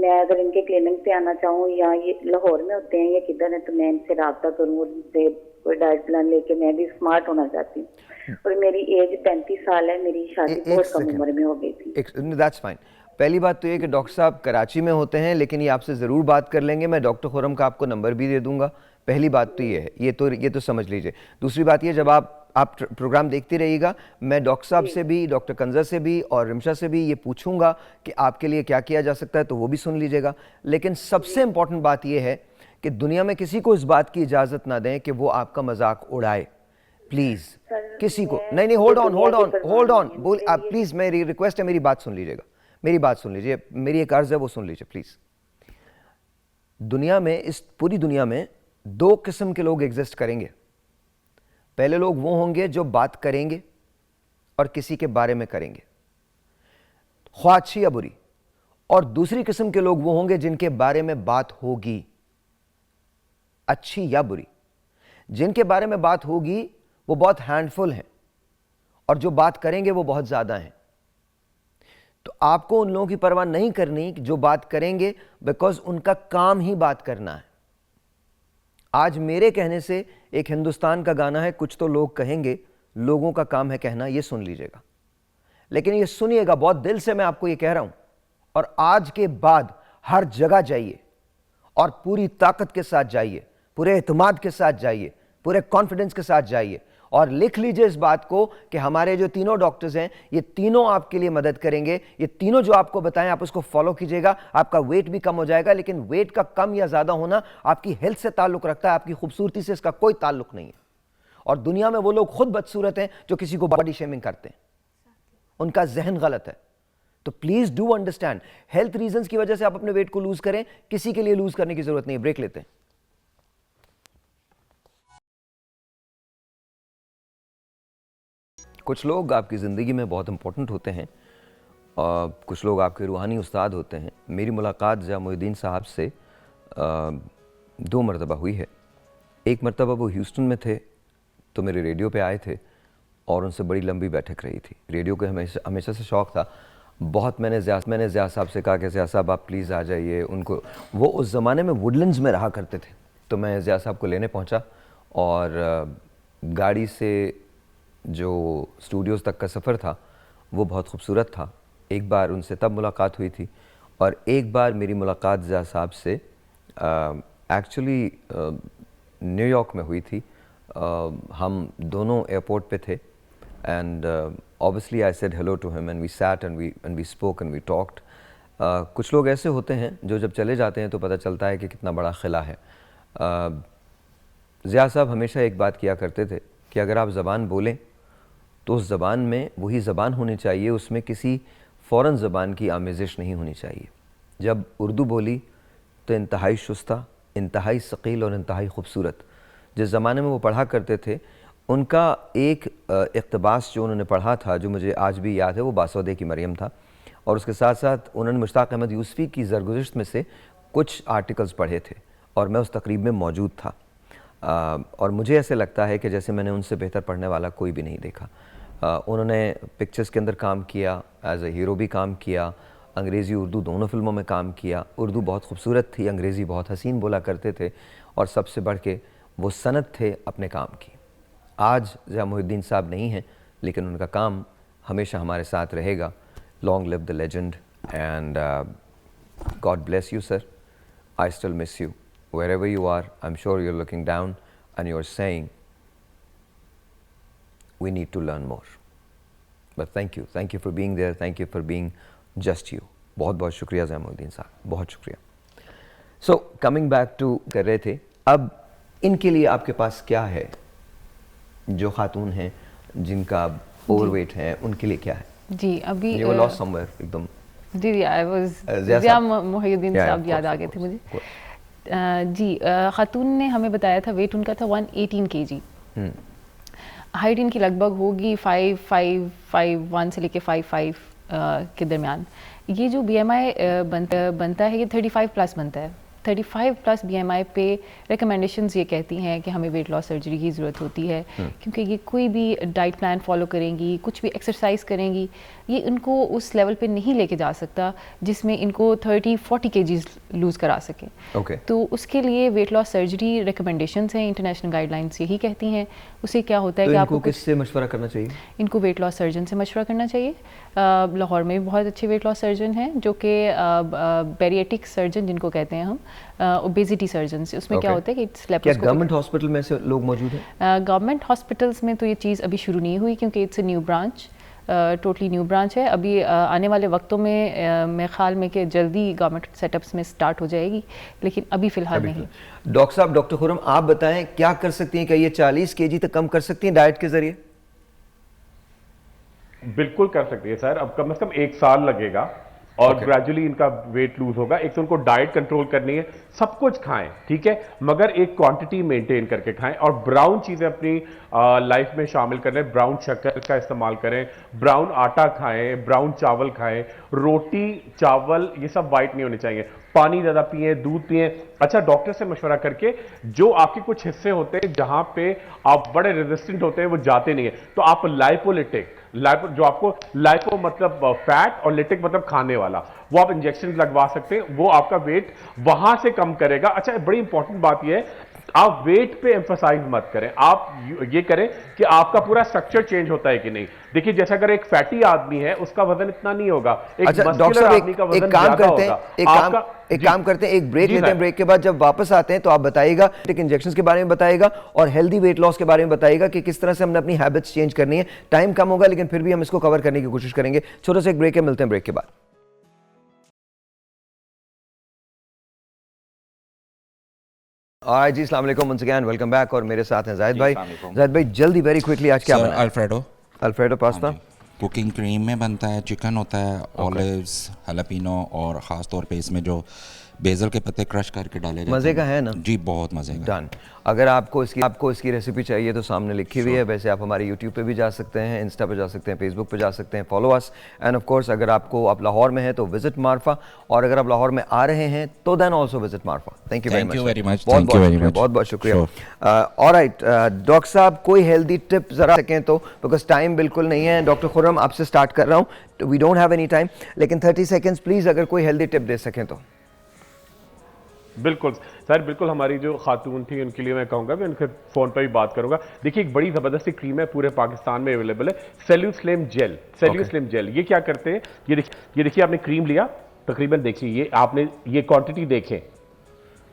मैं अगर इनके क्लिनिक पे आना चाहूँ, या ये लाहौर में होते हैं या किधर है, तो मैं इनसे रब्ता करूँ, और इनसे कोई डाइट प्लान लेके मैं भी स्मार्ट होना चाहती हूँ। और मेरी एज 35 साल है, मेरी शादी बहुत कम उम्र में हो गई थी। That's fine. पहली बात तो ये कि डॉक्टर साहब कराची में होते हैं, लेकिन ये आपसे ज़रूर बात कर लेंगे। मैं डॉक्टर खुरम का आपको नंबर भी दे दूंगा। पहली बात तो ये है, ये तो समझ लीजिए। दूसरी बात ये, जब आप प्रोग्राम देखते रहिएगा, मैं डॉक्टर साहब से भी, डॉक्टर कंजर से भी और रिमशा से भी ये पूछूंगा कि आपके लिए क्या किया जा सकता है, तो वो भी सुन लीजिएगा। लेकिन सबसे इंपॉर्टेंट बात ये है कि दुनिया में किसी को इस बात की इजाज़त ना दें कि वो आपका मजाक उड़ाए, प्लीज़ किसी को नहीं। होल्ड ऑन बोल आप प्लीज़, मेरी रिक्वेस्ट है, मेरी बात सुन लीजिएगा, मेरी बात सुन लीजिए, मेरी एक अर्ज है वो सुन लीजिए प्लीज़। दुनिया में, इस पूरी दुनिया में 2 किस्म के लोग एग्जिस्ट करेंगे। पहले लोग वो होंगे जो बात करेंगे और किसी के बारे में करेंगे, ख्वाह अच्छी या बुरी, और दूसरी किस्म के लोग वो होंगे जिनके बारे में बात होगी, अच्छी या बुरी। जिनके बारे में बात होगी वो बहुत हैंडफुल हैं, और जो बात करेंगे वो बहुत ज्यादा हैं। तो आपको उन लोगों की परवाह नहीं करनी जो बात करेंगे, बिकॉज उनका काम ही बात करना है। आज मेरे कहने से एक हिंदुस्तान का गाना है, कुछ तो लोग कहेंगे, लोगों का काम है कहना, ये सुन लीजिएगा। लेकिन ये सुनिएगा, बहुत दिल से मैं आपको ये कह रहा हूं, और आज के बाद हर जगह जाइए और पूरी ताकत के साथ जाइए, पूरे एतमाद के साथ जाइए, पूरे कॉन्फिडेंस के साथ जाइए, और लिख लीजिए इस बात को कि हमारे जो तीनों डॉक्टर्स हैं, ये तीनों आपके लिए मदद करेंगे। ये तीनों जो आपको बताएं आप उसको फॉलो कीजिएगा, आपका वेट भी कम हो जाएगा। लेकिन वेट का कम या ज्यादा होना आपकी हेल्थ से ताल्लुक रखता है, आपकी खूबसूरती से इसका कोई ताल्लुक नहीं है। और दुनिया में वो लोग खुद बदसूरत हैं जो किसी को बॉडी शेमिंग करते हैं, उनका जहन गलत है। तो please do understand, health reasons की वजह से आप अपने वेट को लूज करें, किसी के लिए लूज करने की जरूरत नहीं है। ब्रेक लेते हैं। कुछ लोग आपकी ज़िंदगी में बहुत इंपॉर्टेंट होते हैं और कुछ लोग आपके रूहानी उस्ताद होते हैं। मेरी मुलाकात ज़िया मोहिउद्दीन साहब से 2 मरतबा हुई है। एक मरतबा वो ह्यूस्टन में थे तो मेरे रेडियो पे आए थे और उनसे बड़ी लंबी बैठक रही थी। रेडियो के हमेशा से शौक़ था बहुत। मैंने ज़िया साहब से कहा कि ज़िया साहब आप प्लीज़ आ जाइए। उनको, वो उस ज़माने में वुडलैंड्स में रहा करते थे, तो मैं ज़िया साहब को लेने पहुंचा और गाड़ी से जो स्टूडियोज़ तक का सफ़र था वो बहुत खूबसूरत था। एक बार उनसे तब मुलाकात हुई थी और एक बार मेरी मुलाकात ज़िया साहब से एक्चुअली न्यूयॉर्क में हुई थी। हम दोनों एयरपोर्ट पे थे and obviously I said hello to him and we sat and we spoke and we talked. कुछ लोग ऐसे होते हैं जो जब चले जाते हैं तो पता चलता है कि कितना बड़ा खिला है। ज़िया साहब हमेशा एक बात किया करते थे कि अगर आप ज़बान बोलें तो उस ज़बान में वही ज़बान होनी चाहिए, उसमें किसी फ़ौरन ज़बान की आमेज़िश नहीं होनी चाहिए। जब उर्दू बोली तो इंतहाई शुस्ता, इंतहाई सकील और इंतहाई खूबसूरत। जिस ज़माने में वो पढ़ा करते थे उनका एक इक़्तिबास जो उन्होंने पढ़ा था जो मुझे आज भी याद है, वो बासौदे की मरियम था और उसके साथ साथ उन्होंने मुश्ताक़ अहमद यूसुफ़ी की ज़रगुज़िश्त में से कुछ आर्टिकल्स पढ़े थे और मैं उस तकरीब में मौजूद था। और मुझे ऐसे लगता है कि जैसे मैंने उनसे बेहतर पढ़ने वाला कोई भी नहीं देखा। उन्होंने पिक्चर्स के अंदर काम किया, एज ए हीरो भी काम किया, अंग्रेज़ी उर्दू दोनों फिल्मों में काम किया। उर्दू बहुत खूबसूरत थी, अंग्रेज़ी बहुत हसीन बोला करते थे और सबसे बढ़ के वो सनत थे अपने काम की। आज ज़िया मोहिउद्दीन साहब नहीं हैं लेकिन उनका काम हमेशा हमारे साथ रहेगा। Long live the legend and God bless you sir. I still miss you wherever you are. I'm sure you're looking down and you're saying we need to learn more. But thank you for being there, thank you for being just you. बहुत बहुत शुक्रिया ज़िया मोहिउद्दीन साहब, बहुत शुक्रिया। So coming back to कर रहे थे, अब इनके लिए आपके पास क्या है? जो खातून हैं जिनका ओवरवेट है उनके लिए क्या है? जी अभी You were lost somewhere एकदम। जी आई वाज ज़िया मोहिउद्दीन साहब याद आ गए थे मुझे। जी खातून ने हमें बताया था वेट उनका था 118 kg। हाइट इनकी लगभग होगी 5'1" से लेके 5'5" के दरमियान। ये जो BMI बनता है ये 35+ बनता है। 35+ BMI पे रिकमेंडेशंस ये कहती हैं कि हमें वेट लॉस सर्जरी की ज़रूरत होती है क्योंकि ये कोई भी डाइट प्लान फॉलो करेंगी, कुछ भी एक्सरसाइज करेंगी, ये इनको उस लेवल पे नहीं लेके जा सकता जिसमें इनको 30-40 kgs लूज़ करा सके। तो उसके लिए वेट लॉस सर्जरी रिकमेंडेशंस हैं, इंटरनेशनल गाइडलाइंस यही कहती हैं। उससे क्या होता है कि आपको किससे मशवरा करना चाहिए? इनको वेट लॉस सर्जन से मशवरा करना चाहिए। लाहौर में भी बहुत अच्छे वेट लॉस सर्जन हैं जो कि बैरिएटिक सर्जन जिनको कहते हैं हम, ओबेसिटी सर्जन से। उसमें क्या होता है कि क्या गवर्नमेंट हॉस्पिटल में से लोग मौजूद हैं? गवर्नमेंट हॉस्पिटल्स में तो ये चीज़ अभी शुरू नहीं हुई क्योंकि it's a new branch, totally new branch है। अभी आने वाले वक्तों में मेरे ख्याल में कि जल्दी गवर्नमेंट सेटअप्स में स्टार्ट हो जाएगी, लेकिन अभी फ़िलहाल नहीं। डॉक्टर साहब, डॉक्टर खुर्रम, आप बताएं क्या कर सकती हैं? क्या ये 40 kg तक कम कर सकती हैं डाइट के ज़रिए? बिल्कुल कर सकती है सर। अब कम से कम 1 साल लगेगा और ग्रेजुअली इनका वेट लूज होगा। एक तो उनको डाइट कंट्रोल करनी है, सब कुछ खाएं ठीक है, मगर एक क्वांटिटी मेंटेन करके खाएं और ब्राउन चीजें अपनी लाइफ में शामिल करें। ब्राउन शक्कर का इस्तेमाल करें, ब्राउन आटा खाएं, ब्राउन चावल खाएं, रोटी चावल ये सब वाइट नहीं होने चाहिए। पानी ज़्यादा पिए, दूध पिए। अच्छा, डॉक्टर से मशवरा करके जो आपके कुछ हिस्से होते हैं जहां पे आप बड़े रेजिस्टेंट होते हैं वो जाते नहीं है, तो आप लाइपोलिटिक, जो आपको लाइपो मतलब फैट और लिटिक मतलब खाने वाला, वो आप इंजेक्शन लगवा सकते हैं, वो आपका वेट वहां से कम करेगा। अच्छा, बड़ी इंपॉर्टेंट बात यह है आप वेट पे एम्फसाइज मत करें, आप ये करें कि आपका पूरा स्ट्रक्चर चेंज होता है कि नहीं। देखिए जैसे अगर एक फैटी आदमी है उसका वजन इतना नहीं होगा, एक मस्कुलर आदमी का वजन ज्यादा होगा। एक काम करते हैं, एक ब्रेक लेते हैं, ब्रेक के बाद जब वापस आते हैं तो आप बताइएगा इंजेक्शंस के बारे में बताइएगा और हेल्दी वेट लॉस के बारे में बताइएगा कि किस तरह से हमने अपनी हैबिट्स चेंज करनी है। टाइम कम होगा लेकिन फिर भी हम इसको कवर करने की कोशिश करेंगे। छोटा सा एक ब्रेक है, मिलते हैं ब्रेक के बाद। जी अस्सलाम वालेकुम वंस अगेन, वेलकम बैक। और मेरे साथ हैं जाहिद भाई। जाहिद भाई जल्दी वेरी क्विकली आज क्या बना? Alfredo pasta. कुकिंग क्रीम में बनता है, चिकन होता है, ऑलिव्स, हालापिनो और ख़ास तौर पे इसमें जो बेसल के पत्ते क्रश करके डाले जाते हैं। मज़े का है ना? जी बहुत मज़े का। डन। अगर आपको इसकी रेसिपी चाहिए तो सामने लिखी हुई है। वैसे आप हमारे यूट्यूब पे भी जा सकते हैं, इंस्टा पे जा सकते हैं, फेसबुक पे जा सकते हैं, follow us. And of course अगर आप लाहौर में हैं तो विजिट मारफा, और अगर आप लाहौर में आ रहे हैं तो then also visit Marfa. Thank you very much. बहुत बहुत शुक्रिया। ऑलराइट डॉक्टर साहब, कोई हेल्दी टिप ज़रा सकें तो, बिकॉज टाइम बिल्कुल नहीं है। डॉक्टर खुर्रम आपसे स्टार्ट कर रहा हूँ, we don't have any time, लेकिन 30 सेकेंड्स प्लीज़ अगर कोई हेल्दी टिप दे सकें तो। बिल्कुल सर, बिल्कुल। हमारी जो खातून थी उनके लिए मैं कहूँगा, मैं उनके फ़ोन पर भी बात करूँगा। देखिए एक बड़ी ज़बरदस्त क्रीम है, पूरे पाकिस्तान में अवेलेबल है, सेल्यूस्लिम जेल। सेल्यूस्लिम जेल ये क्या करते हैं, ये देखिए आपने क्रीम लिया, तकरीबन देखिए ये आपने ये क्वांटिटी देखें,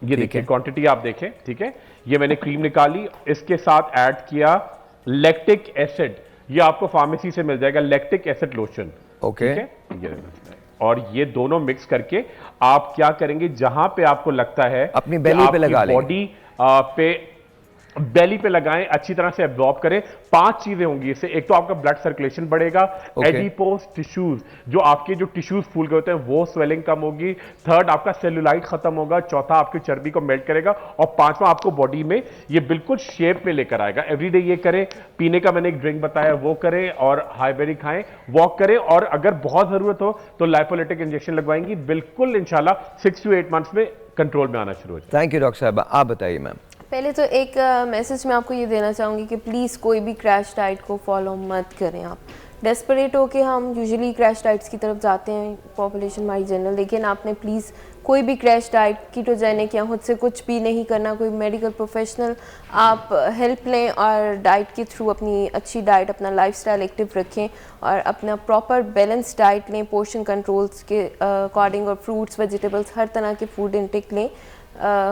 ये देखिए क्वांटिटी आप देखें, ठीक है। ये मैंने क्रीम निकाली, इसके साथ ऐड किया लैक्टिक एसिड, ये आपको फार्मेसी से मिल जाएगा, लैक्टिक एसिड लोशन, ओके। ठीक है। और ये दोनों मिक्स करके आप क्या करेंगे, जहां पे आपको लगता है अपनी बेली पे लगा लें, बॉडी पे बेली पे लगाएं, अच्छी तरह से एब्जॉर्ब करें। 5 चीजें होंगी इससे। एक तो आपका ब्लड सर्कुलेशन बढ़ेगा, एडिपोज टिश्यूज, जो आपके जो टिश्यूज फूल गए होते हैं वो स्वेलिंग कम होगी। थर्ड आपका सेलुलाइट खत्म होगा। चौथा आपकी चर्बी को मेल्ट करेगा। और पांचवा आपको बॉडी में ये बिल्कुल शेप में लेकर आएगा। एवरीडे ये करें। पीने का मैंने एक ड्रिंक बताया वो करें, और हाईबेरी खाएं, वॉक करें, और अगर बहुत जरूरत हो तो लाइपोलिटिक इंजेक्शन लगवाएंगी। बिल्कुल इंशाल्लाह 6 to 8 मंथ्स में कंट्रोल में आना शुरू हो जाए। थैंक यू डॉक्टर साहब। आप बताइए मैम। पहले तो एक मैसेज मैं आपको ये देना चाहूँगी कि प्लीज़ कोई भी क्रैश डाइट को फॉलो मत करें। आप डेस्परेट हो के हम यूजुअली क्रैश डाइट्स की तरफ जाते हैं, पॉपुलेशन हमारी जनरल, लेकिन आपने प्लीज़ कोई भी क्रैश डाइट, कीटोजेनिक या खुद से कुछ भी नहीं करना। कोई मेडिकल प्रोफेशनल आप हेल्प लें और डाइट के थ्रू अपनी अच्छी डाइट, अपना लाइफस्टाइल एक्टिव रखें और अपना प्रॉपर बैलेंस डाइट लें, पोर्शन कंट्रोल्स के अकॉर्डिंग, और फ्रूट्स, वेजिटेबल्स, हर तरह के फूड इंटेक लें।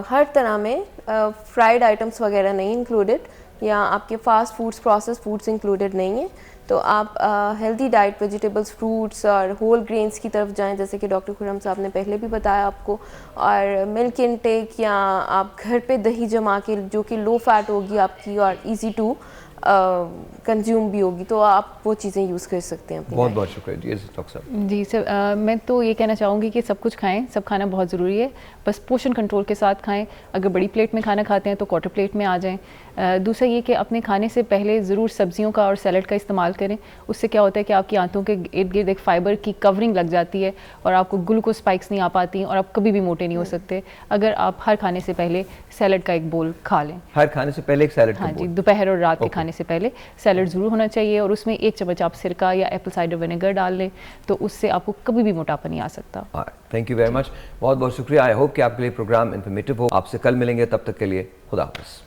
हर तरह में फ्राइड आइटम्स वगैरह नहीं इंक्लूडेड, या आपके fast foods, process foods included नहीं है। तो आप हेल्दी डाइट, वेजिटेबल्स, फ्रूट्स और होल ग्रेन्स की तरफ जाएं, जैसे कि डॉक्टर खुर्रम साहब ने पहले भी बताया आपको। और मिल्क इनटेक, या आप घर पे दही जमा के, जो कि लो फैट होगी आपकी और इजी टू कंज्यूम भी होगी, तो आप वो चीज़ें यूज़ कर सकते हैं। बहुत बहुत शुक्रिया जी डॉक्टर साहब। जी सर, मैं तो ये कहना चाहूँगी कि सब कुछ खाएं, सब खाना बहुत ज़रूरी है, बस पोर्शन कंट्रोल के साथ खाएं। अगर बड़ी प्लेट में खाना खाते हैं तो क्वार्टर प्लेट में आ जाएं। दूसरा ये कि अपने खाने से पहले ज़रूर सब्जियों का और सैलड का इस्तेमाल करें। उससे क्या होता है कि आपकी आंतों के इर्द गिर्द एक फाइबर की कवरिंग लग जाती है और आपको ग्लूकोज स्पाइक्स नहीं आ पाती और आप कभी भी मोटे नहीं हो सकते अगर आप हर खाने से पहले सैलड का एक बोल खा लें। हर खाने से पहले एक सैलड? हाँ जी, दोपहर और रात के खाने से पहले सैलड ज़रूर होना चाहिए, और उसमें 1 चम्मच आप सिरका या एप्पल साइडर विनेगर डाल लें, तो उससे आपको कभी भी मोटापा नहीं आ सकता। थैंक यू वेरी मच, बहुत बहुत शुक्रिया। आई होप कि आपके लिए प्रोग्राम इन्फॉर्मेटिव हो। आपसे कल मिलेंगे, तब तक के लिए खुदा हाफ़िज़।